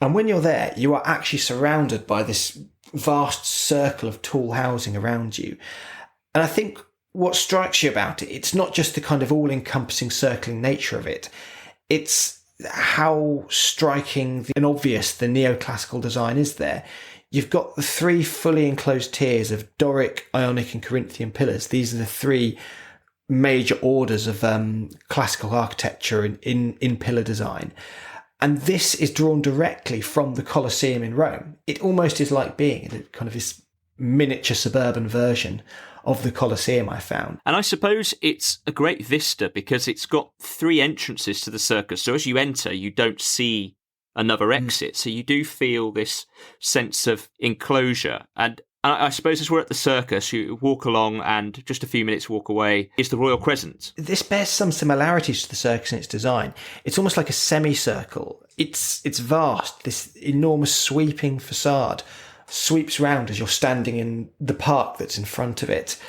And when you're there, you are actually surrounded by this vast circle of tall housing around you. And I think what strikes you about it, it's not just the kind of all-encompassing circling nature of it. It's how striking and obvious the neoclassical design is there. You've got the three fully enclosed tiers of Doric, Ionic and Corinthian pillars. These are the three major orders of classical architecture in pillar design. And this is drawn directly from the Colosseum in Rome. It almost is like being in kind of this miniature suburban version of the Colosseum, I found. And I suppose it's a great vista because it's got three entrances to the circus. So as you enter, you don't see another exit. So you do feel this sense of enclosure. And I suppose as we're at the circus, you walk along and just a few minutes walk away is the Royal Crescent. This bears some similarities to the circus in its design. It's almost like a semicircle. It's vast. This enormous sweeping facade sweeps round as you're standing in the park that's in front of it.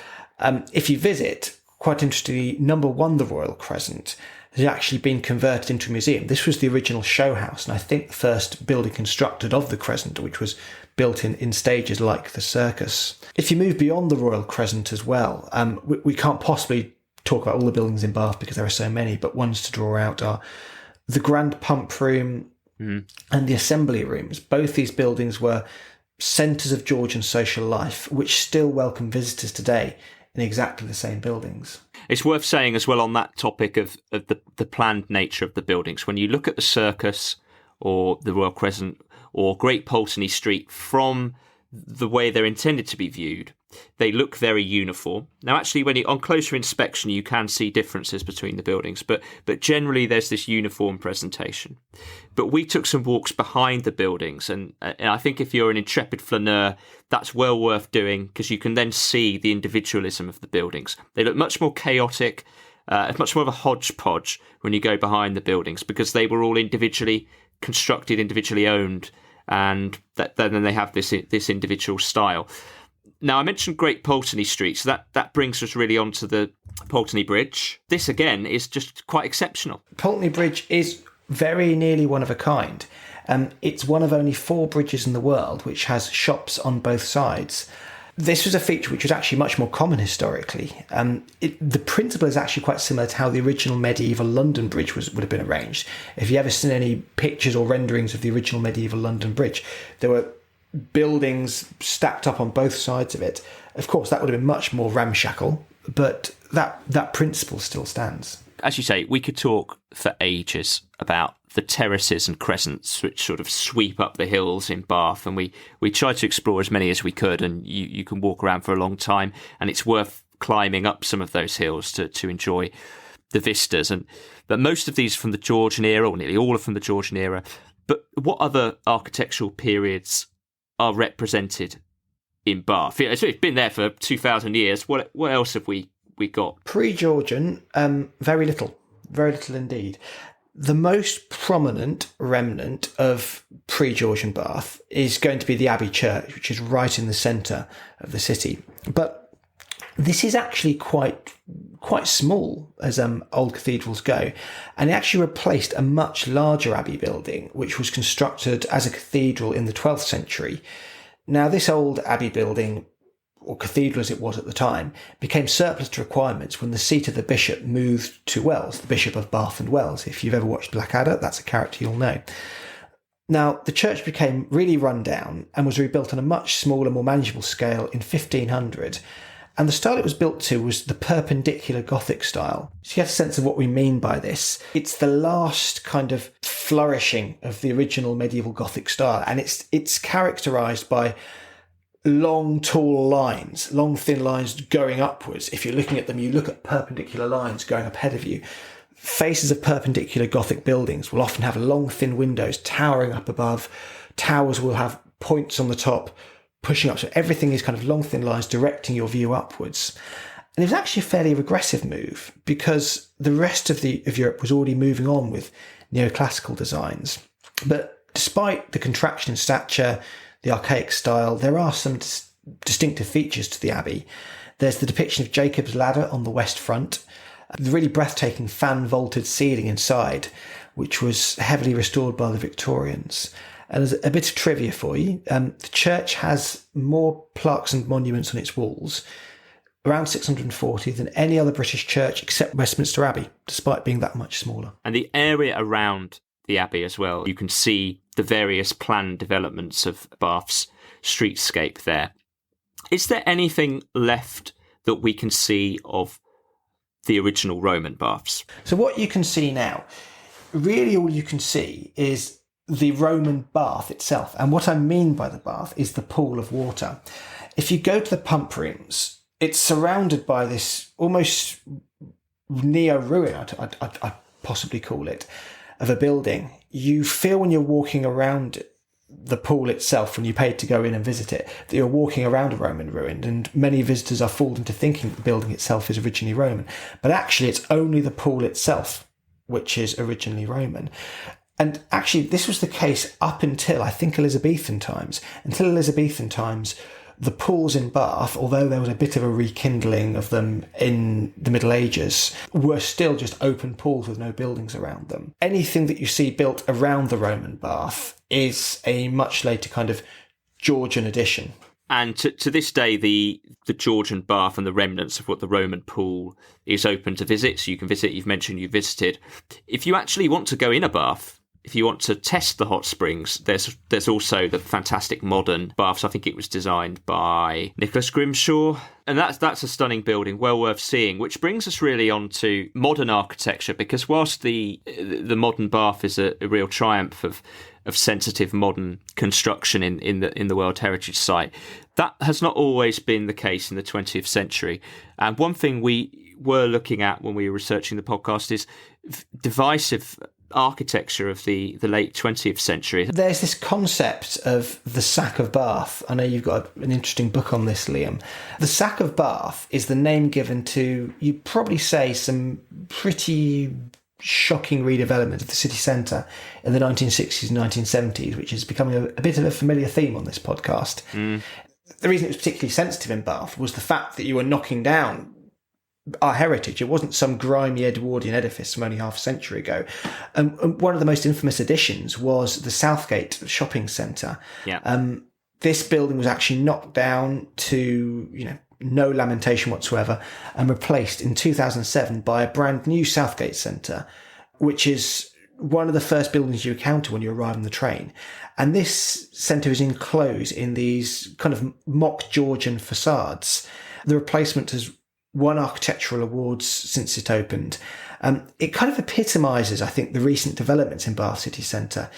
If you visit, quite interestingly, number 1, the Royal Crescent, has actually been converted into a museum. This was the original show house, and I think the first building constructed of the Crescent, which was built in stages like the circus. If you move beyond the Royal Crescent as well, we can't possibly talk about all the buildings in Bath because there are so many, but ones to draw out are the Grand Pump Room and the Assembly Rooms. Both these buildings were centres of Georgian social life, which still welcome visitors today in exactly the same buildings. It's worth saying as well on that topic of the planned nature of the buildings. When you look at the circus or the Royal Crescent or Great Pulteney Street from the way they're intended to be viewed, they look very uniform. Now, actually, on closer inspection, you can see differences between the buildings, but generally there's this uniform presentation. But we took some walks behind the buildings, and I think if you're an intrepid flaneur, that's well worth doing because you can then see the individualism of the buildings. They look much more chaotic, much more of a hodgepodge when you go behind the buildings because they were all individually constructed, individually owned, and then they have this individual style. Now, I mentioned Great Pulteney Street, so that brings us really onto the Pulteney Bridge. This, again, is just quite exceptional. Pulteney Bridge is very nearly one of a kind. It's one of only 4 bridges in the world which has shops on both sides. This was a feature which was actually much more common historically. The principle is actually quite similar to how the original medieval London Bridge would have been arranged. If you ever seen any pictures or renderings of the original medieval London Bridge, there were buildings stacked up on both sides of it. Of course, that would have been much more ramshackle, but that principle still stands. As you say, we could talk for ages about the terraces and crescents which sort of sweep up the hills in Bath, and we tried to explore as many as we could, and you can walk around for a long time, and it's worth climbing up some of those hills to enjoy the vistas. But most of these from the Georgian era, or nearly all are from the Georgian era. But what other architectural periods are represented in Bath? It's been there for 2,000 years. What else have we got? Pre-Georgian, very little indeed. The most prominent remnant of pre-Georgian Bath is going to be the Abbey Church, which is right in the centre of the city. But this is actually quite small as old cathedrals go, and it actually replaced a much larger abbey building, which was constructed as a cathedral in the 12th century. Now, this old abbey building, or cathedral as it was at the time, became surplus to requirements when the seat of the bishop moved to Wells, the Bishop of Bath and Wells. If you've ever watched Blackadder, that's a character you'll know. Now, the church became really run down and was rebuilt on a much smaller, more manageable scale in 1500. And the style it was built to was the perpendicular Gothic style. So you have a sense of what we mean by this. It's the last kind of flourishing of the original medieval Gothic style. And it's characterised by long, tall lines, long, thin lines going upwards. If you're looking at them, you look at perpendicular lines going up ahead of you. Faces of perpendicular Gothic buildings will often have long, thin windows towering up above. Towers will have points on the top, pushing up. So everything is kind of long, thin lines directing your view upwards. And it was actually a fairly regressive move because the rest of Europe was already moving on with neoclassical designs. But despite the contraction in stature, the archaic style, there are some distinctive features to the abbey. There's the depiction of Jacob's ladder on the west front, the really breathtaking fan-vaulted ceiling inside, which was heavily restored by the Victorians. And as a bit of trivia for you, the church has more plaques and monuments on its walls, around 640, than any other British church except Westminster Abbey, despite being that much smaller. And the area around the abbey as well, you can see the various planned developments of Bath's streetscape there. Is there anything left that we can see of the original Roman baths? So what you can see now, really all you can see is the Roman bath itself. And what I mean by the bath is the pool of water. If you go to the pump rooms, it's surrounded by this almost neo-ruin, I'd possibly call it, of a building. You feel when you're walking around the pool itself, when you paid to go in and visit it, that you're walking around a Roman ruin, and many visitors are fooled into thinking the building itself is originally Roman. But actually, it's only the pool itself which is originally Roman. And actually, this was the case up until, I think, Elizabethan times. Until Elizabethan times, the pools in Bath, although there was a bit of a rekindling of them in the Middle Ages, were still just open pools with no buildings around them. Anything that you see built around the Roman bath is a much later kind of Georgian addition. And to this day, the Georgian bath and the remnants of what the Roman pool is open to visit. So you can visit, you've mentioned you visited. If you actually want to go in a bath, if you want to test the hot springs, there's also the fantastic modern baths. I think it was designed by Nicholas Grimshaw. And that's a stunning building, well worth seeing, which brings us really on to modern architecture, because whilst the modern bath is a real triumph of sensitive modern construction in the World Heritage Site, that has not always been the case in the 20th century. And one thing we were looking at when we were researching the podcast is divisive architecture of the late 20th century. There's this concept of the sack of Bath. I know you've got an interesting book on this, Liam. The sack of Bath is the name given to, you'd probably say, some pretty shocking redevelopment of the city centre in the 1960s and 1970s, which is becoming a bit of a familiar theme on this podcast. The reason it was particularly sensitive in Bath was the fact that you were knocking down our heritage. It wasn't some grimy Edwardian edifice from only half a century ago. And one of the most infamous additions was the Southgate shopping centre. Yeah. This building was actually knocked down to, no lamentation whatsoever, and replaced in 2007 by a brand new Southgate centre, which is one of the first buildings you encounter when you arrive on the train. And this centre is enclosed in these kind of mock Georgian facades. The replacement has won architectural awards since it opened. It kind of epitomises, I think, the recent developments in Bath city centre.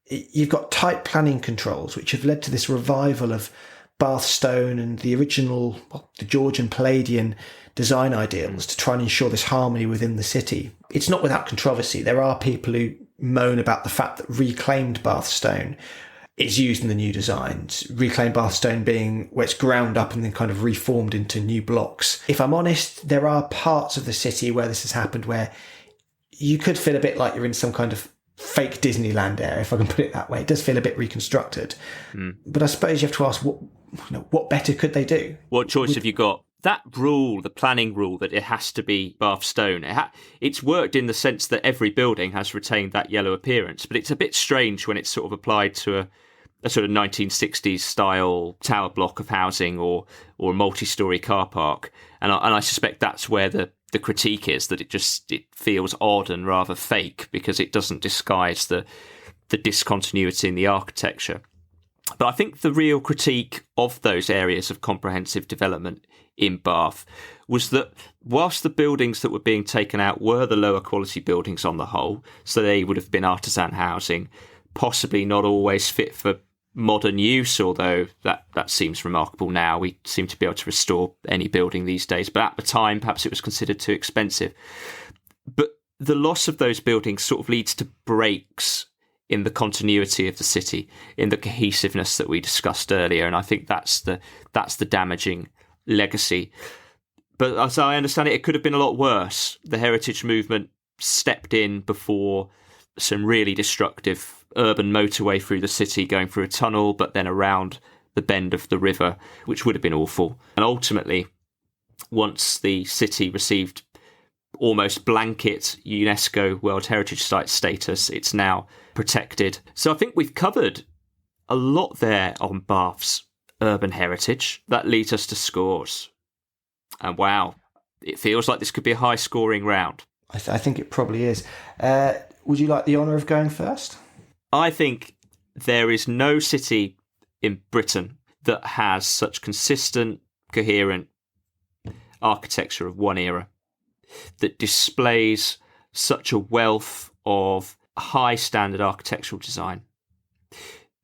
You've got tight planning controls, which have led to this revival of Bath stone and the original, the Georgian Palladian design ideals to try and ensure this harmony within the city. It's not without controversy. There are people who moan about the fact that reclaimed Bath stone is used in the new designs. Reclaimed Bath stone being where it's ground up and then kind of reformed into new blocks. If I'm honest, there are parts of the city where this has happened where you could feel a bit like you're in some kind of fake Disneyland area, if I can put it that way. It does feel a bit reconstructed. But I suppose you have to ask, what better could they do? What choice have you got? That rule, the planning rule that it has to be Bath stone, it's worked in the sense that every building has retained that yellow appearance, but it's a bit strange when it's sort of applied to a sort of 1960s style tower block of housing or a multi-storey car park. And I suspect that's where the critique is, that it feels odd and rather fake because it doesn't disguise the discontinuity in the architecture. But I think the real critique of those areas of comprehensive development in Bath was that whilst the buildings that were being taken out were the lower quality buildings on the whole, so they would have been artisan housing, possibly not always fit for modern use, although that seems remarkable now. We seem to be able to restore any building these days, but at the time perhaps it was considered too expensive. But the loss of those buildings sort of leads to breaks in the continuity of the city, in the cohesiveness that we discussed earlier. And I think that's the damaging legacy. But as I understand it, it could have been a lot worse. The heritage movement stepped in before some really destructive urban motorway through the city, going through a tunnel, but then around the bend of the river, which would have been awful. And ultimately, once the city received almost blanket UNESCO World Heritage Site status, it's now protected. So I think we've covered a lot there on Bath's urban heritage. That leads us to scores. And wow, it feels like this could be a high-scoring round. I think it probably is. Would you like the honour of going first? I think there is no city in Britain that has such consistent, coherent architecture of one era, that displays such a wealth of high standard architectural design.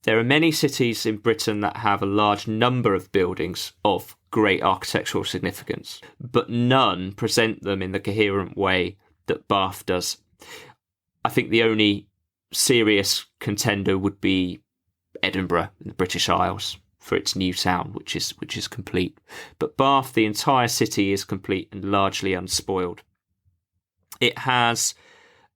There are many cities in Britain that have a large number of buildings of great architectural significance, but none present them in the coherent way that Bath does. I think the only serious contender would be Edinburgh in the British Isles for its new town, which is complete. But Bath, the entire city, is complete and largely unspoiled. It has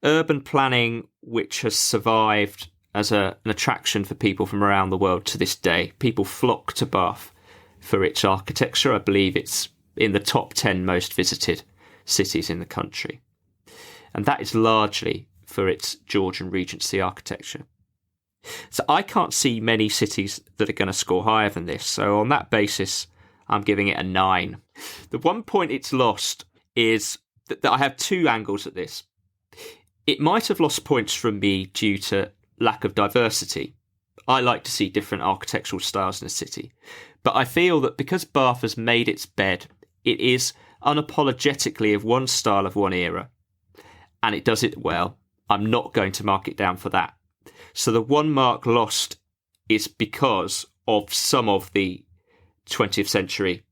urban planning which has survived as an attraction for people from around the world to this day. People flock to Bath for its architecture. I believe it's in the top 10 most visited cities in the country. And that is largely for its Georgian Regency architecture. So I can't see many cities that are going to score higher than this. So on that basis, I'm giving it a 9. The one point it's lost is that I have two angles at this. It might have lost points from me due to lack of diversity. I like to see different architectural styles in a city. But I feel that because Bath has made its bed, it is unapologetically of one style of one era, and it does it well. I'm not going to mark it down for that. So the 1 mark lost is because of some of the 20th century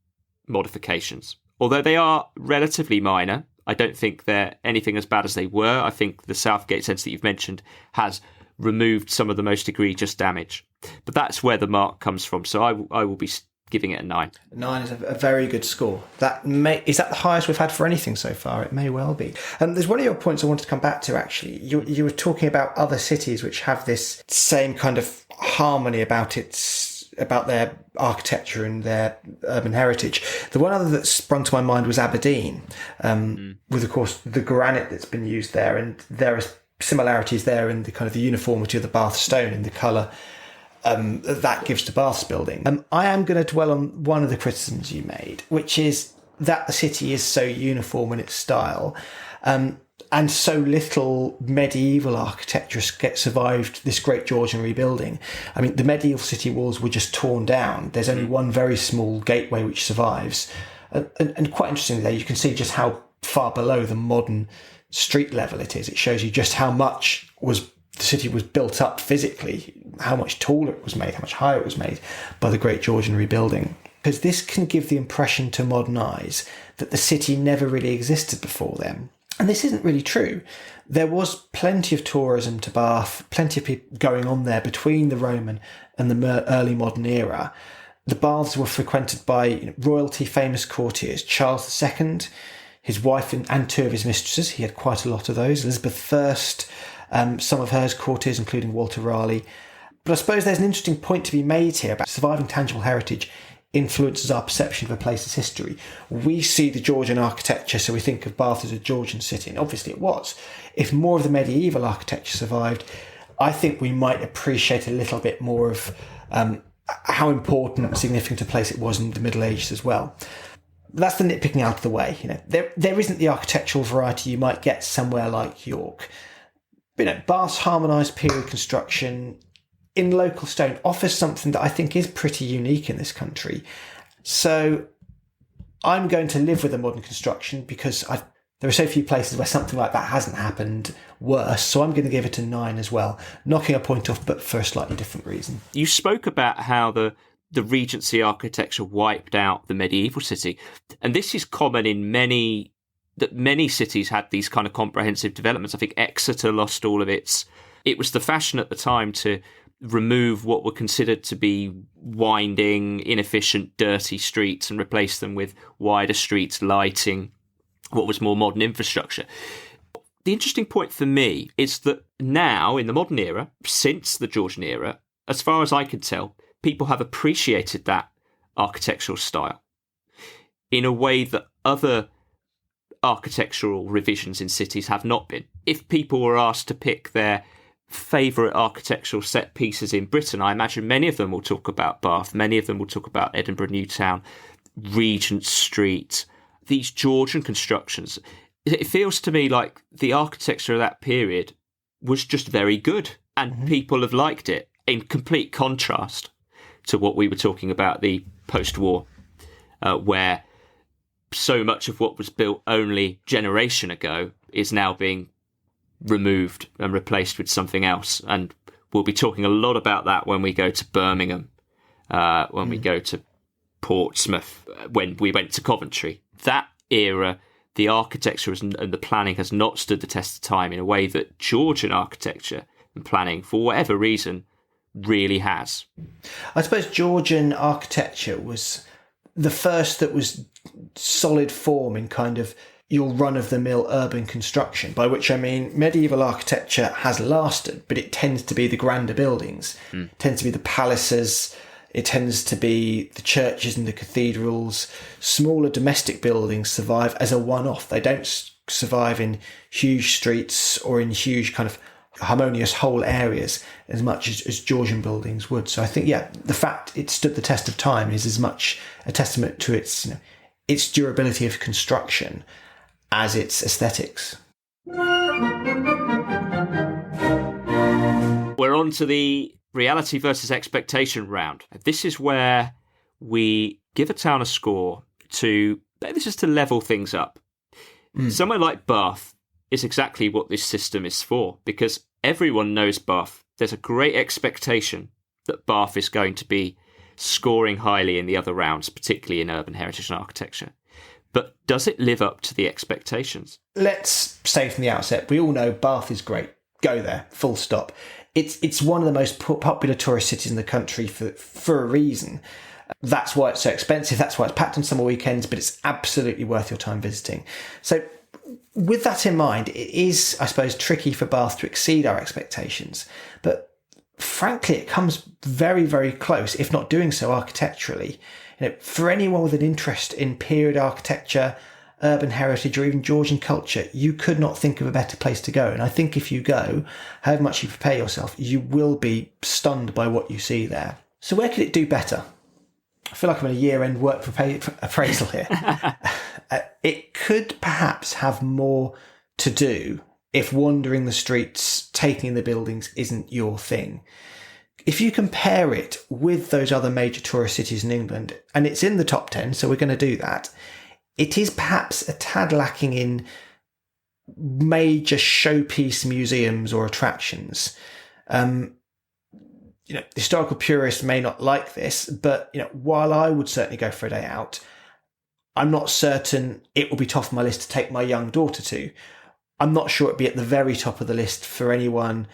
modifications. Although they are relatively minor, I don't think they're anything as bad as they were. I think the Southgate Centre that you've mentioned has removed some of the most egregious damage. But that's where the mark comes from. So I will be giving it a 9. 9 is a very good score. Is that the highest we've had for anything so far? It may well be. There's one of your points I wanted to come back to, actually. You were talking about other cities which have this same kind of harmony about their architecture and their urban heritage. The one other that sprung to my mind was Aberdeen, with, of course, the granite that's been used there. And there are similarities there in the kind of the uniformity of the Bath stone and the colour that gives to Bath's building. I am going to dwell on one of the criticisms you made, which is that the city is so uniform in its style, and so little medieval architecture survived this great Georgian rebuilding. I mean, the medieval city walls were just torn down. There's only one very small gateway which survives. And quite interestingly there, you can see just how far below the modern street level it is. It shows you just how much the city was built up physically, how much taller it was made, how much higher it was made by the great Georgian rebuilding. Because this can give the impression to modern eyes that the city never really existed before then. And this isn't really true. There was plenty of tourism to Bath, plenty of people going on there between the Roman and the early modern era. The baths were frequented by royalty, famous courtiers. Charles II, his wife and 2 of his mistresses, he had quite a lot of those. Elizabeth I, some of her courtiers, including Walter Raleigh. But I suppose there's an interesting point to be made here about surviving tangible heritage influences our perception of a place's history. We see the Georgian architecture, so we think of Bath as a Georgian city, and obviously it was. If more of the medieval architecture survived, I think we might appreciate a little bit more of how important and significant a place it was in the Middle Ages as well. That's the nitpicking out of the way. There isn't the architectural variety you might get somewhere like York. But, Bath's harmonised period construction in local stone offers something that I think is pretty unique in this country. So I'm going to live with the modern construction because there are so few places where something like that hasn't happened worse. So I'm going to give it a 9 as well, knocking a point off, but for a slightly different reason. You spoke about how the Regency architecture wiped out the medieval city. And this is common in many cities had these kind of comprehensive developments. I think Exeter lost all of its It was the fashion at the time to remove what were considered to be winding, inefficient, dirty streets and replace them with wider streets, lighting, what was more modern infrastructure. The interesting point for me is that now, in the modern era, since the Georgian era, as far as I can tell, people have appreciated that architectural style in a way that other architectural revisions in cities have not been. If people were asked to pick their favourite architectural set pieces in Britain, I imagine many of them will talk about Bath, many of them will talk about Edinburgh Newtown, Regent Street, these Georgian constructions. It feels to me like the architecture of that period was just very good, and people have liked it, in complete contrast to what we were talking about the post-war, where so much of what was built only a generation ago is now being removed and replaced with something else. And we'll be talking a lot about that when we go to Birmingham, when we go to Portsmouth, when we went to Coventry. That era, the architecture and the planning has not stood the test of time in a way that Georgian architecture and planning, for whatever reason, really has. I suppose Georgian architecture was the first that was solid form in kind of your run-of-the-mill urban construction, by which I mean medieval architecture has lasted, but it tends to be the grander buildings. It tends to be the palaces, it tends to be the churches and the cathedrals. Smaller domestic buildings survive as a one-off. They don't survive in huge streets or in huge kind of harmonious whole areas as much as Georgian buildings would. So I think, the fact it stood the test of time is as much a testament to its durability of construction as its aesthetics. We're on to the reality versus expectation round. This is where we give a town a score this is to level things up. Somewhere like Bath is exactly what this system is for, because everyone knows Bath. There's a great expectation that Bath is going to be scoring highly in the other rounds, particularly in urban heritage and architecture. But does it live up to the expectations? Let's say from the outset, we all know Bath is great. Go there, full stop. It's one of the most popular tourist cities in the country for a reason. That's why it's so expensive. That's why it's packed on summer weekends, but it's absolutely worth your time visiting. So with that in mind, it is, I suppose, tricky for Bath to exceed our expectations. But frankly, it comes very, very close, if not doing so architecturally. For anyone with an interest in period architecture, urban heritage, or even Georgian culture, you could not think of a better place to go. And I think if you go, however much you prepare yourself, you will be stunned by what you see there. So where could it do better? I feel like I'm in a year-end work appraisal here. It could perhaps have more to do if wandering the streets, taking in the buildings isn't your thing. If you compare it with those other major tourist cities in England, and it's in the top 10, so we're going to do that, it is perhaps a tad lacking in major showpiece museums or attractions. Historical purists may not like this, but while I would certainly go for a day out, I'm not certain it will be top of my list to take my young daughter to. I'm not sure it'd be at the very top of the list for anyone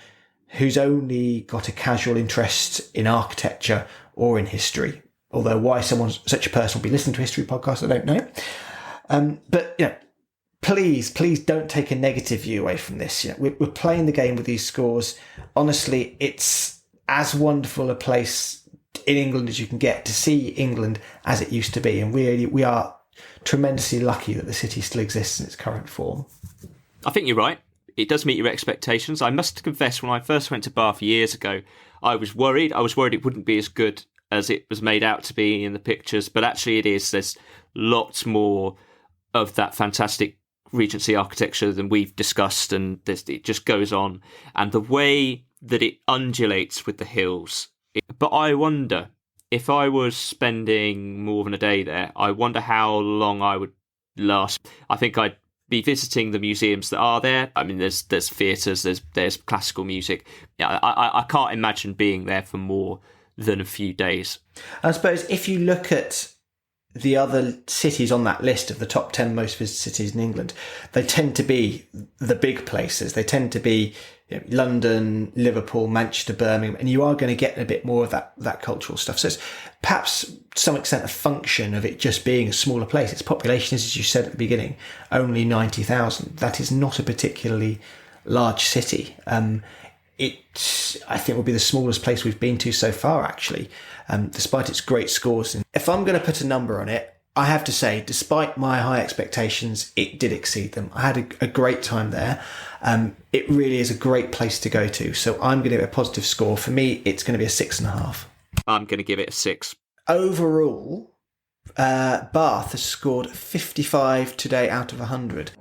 who's only got a casual interest in architecture or in history. Although why such a person will be listening to history podcasts, I don't know. But please don't take a negative view away from this. We're playing the game with these scores. Honestly, it's as wonderful a place in England as you can get to see England as it used to be. And we are tremendously lucky that the city still exists in its current form. I think you're right. It does meet your expectations. I must confess, when I first went to Bath years ago, I was worried. I was worried it wouldn't be as good as it was made out to be in the pictures, but actually it is. There's lots more of that fantastic Regency architecture than we've discussed, and it just goes on. And the way that it undulates with the hills. But I wonder, if I was spending more than a day there, I wonder how long I would last. I think I'd be visiting the museums that are there. I mean, there's theatres, there's classical music. Yeah, I can't imagine being there for more than a few days. I suppose if you look at the other cities on that list of the top 10 most visited cities in England, they tend to be the big places. They tend to be London, Liverpool, Manchester, Birmingham, and you are going to get a bit more of that cultural stuff. So it's perhaps to some extent a function of it just being a smaller place. Its population is, as you said at the beginning, only 90,000. That is not a particularly large city. It, I think, will be the smallest place we've been to so far, actually, despite its great scores. If I'm going to put a number on it, I have to say, despite my high expectations, it did exceed them. I had a great time there. It really is a great place to go to. So I'm going to give it a positive score. For me, it's going to be a 6.5. I'm going to give it a 6. Overall, Bath has scored 55 today out of 100.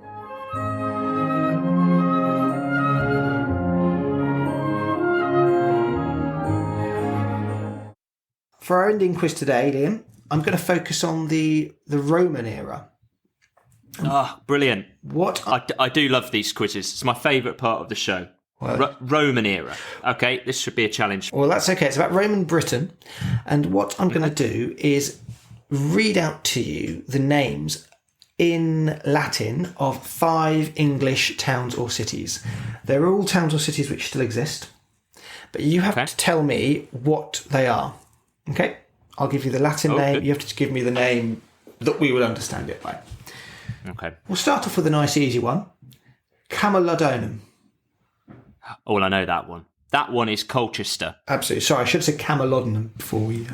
For our ending quiz today, Liam, I'm going to focus on the Roman era. Brilliant. What I do love these quizzes. It's my favourite part of the show. Well, Roman era. Okay, this should be a challenge. Well, that's okay. It's about Roman Britain. And what I'm going to do is read out to you the names in Latin of 5 English towns or cities. They're all towns or cities which still exist. But you have to tell me what they are. Okay? I'll give you the Latin name. Good. You have to give me the name that we will understand it by. Okay. We'll start off with a nice easy one. Camalodunum. Oh, well, I know that one. That one is Colchester. Absolutely. Sorry, I should have said Camalodunum before we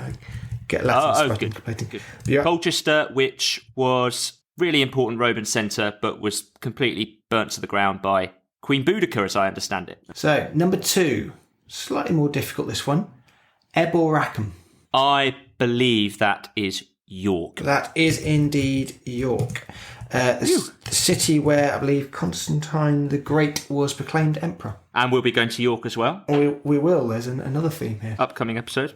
get Latin good. Yeah. Colchester, which was really important Roman centre, but was completely burnt to the ground by Queen Boudica, as I understand it. So, number 2. Slightly more difficult, this one. Eboracum. I believe that is York. That is indeed York. The city where I believe Constantine the Great was proclaimed emperor. And we'll be going to York as well. We will. There's another theme here. Upcoming episode.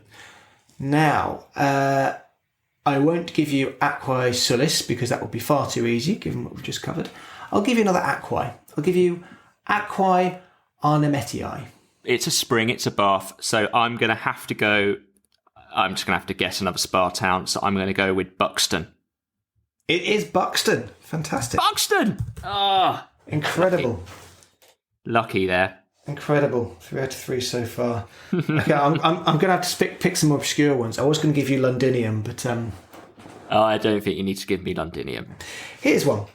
Now, I won't give you Aquae Sulis because that would be far too easy given what we've just covered. I'll give you another Aquae. I'll give you Aquae Arnemetii. It's a spring, it's a bath, so I'm just going to have to guess another spa town, so I'm going to go with Buxton. It is Buxton. Fantastic. Buxton! Ah, incredible. Lucky there. Incredible. 3 out of 3 so far. Okay, I'm going to have to pick some more obscure ones. I was going to give you Londinium, but... I don't think you need to give me Londinium. Here's one.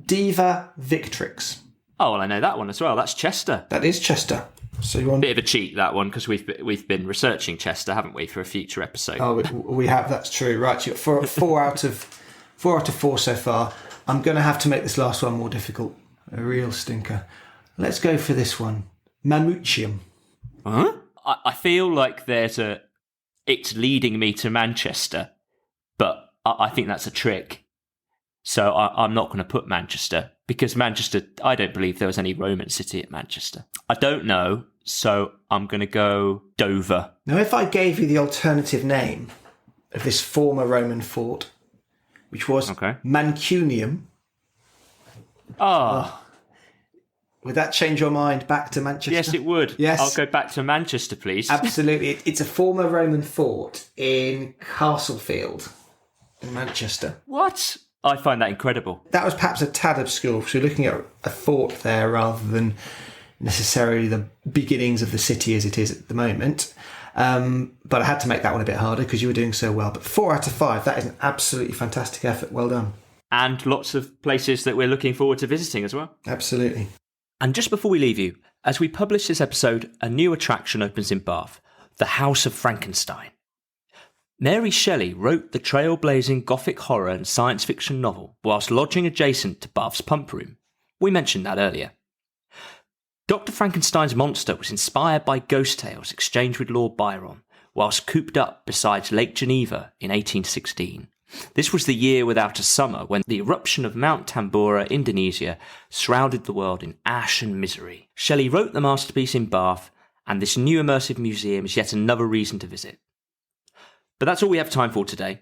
Diva Victrix. Oh, well, I know that one as well. That's Chester. That is Chester. So you want bit of a cheat, that one, because we've been researching Chester, haven't we, for a future episode? Oh, we have. That's true. Right, you got 4 out of 4 so far. I'm going to have to make this last one more difficult. A real stinker. Let's go for this one. Mamucium. Huh? I feel like it's leading me to Manchester, but I think that's a trick. So I'm not going to put Manchester, because Manchester, I don't believe there was any Roman city at Manchester. I don't know, so I'm going to go Dover. Now, if I gave you the alternative name of this former Roman fort, which was Mancunium. Would that change your mind back to Manchester? Yes, it would. Yes. I'll go back to Manchester, please. Absolutely. It's a former Roman fort in Castlefield in Manchester. What? I find that incredible. That was perhaps a tad obscure, because we're looking at a fort there rather than necessarily the beginnings of the city as it is at the moment. But I had to make that one a bit harder because you were doing so well. But 4 out of 5, that is an absolutely fantastic effort. Well done. And lots of places that we're looking forward to visiting as well. Absolutely. And just before we leave you, as we publish this episode, a new attraction opens in Bath, the House of Frankenstein. Mary Shelley wrote the trailblazing Gothic horror and science fiction novel whilst lodging adjacent to Bath's Pump Room. We mentioned that earlier. Dr. Frankenstein's monster was inspired by ghost tales exchanged with Lord Byron whilst cooped up beside Lake Geneva in 1816. This was the year without a summer when the eruption of Mount Tambora, Indonesia, shrouded the world in ash and misery. Shelley wrote the masterpiece in Bath, and this new immersive museum is yet another reason to visit. But that's all we have time for today.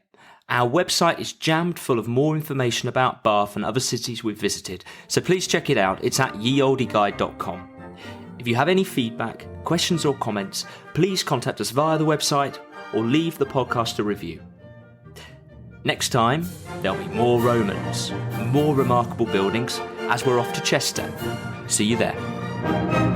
Our website is jammed full of more information about Bath and other cities we've visited, so please check it out. It's at yeoldeguide.com. If you have any feedback, questions or comments, please contact us via the website or leave the podcast a review. Next time, there'll be more Romans, more remarkable buildings, as we're off to Chester. See you there.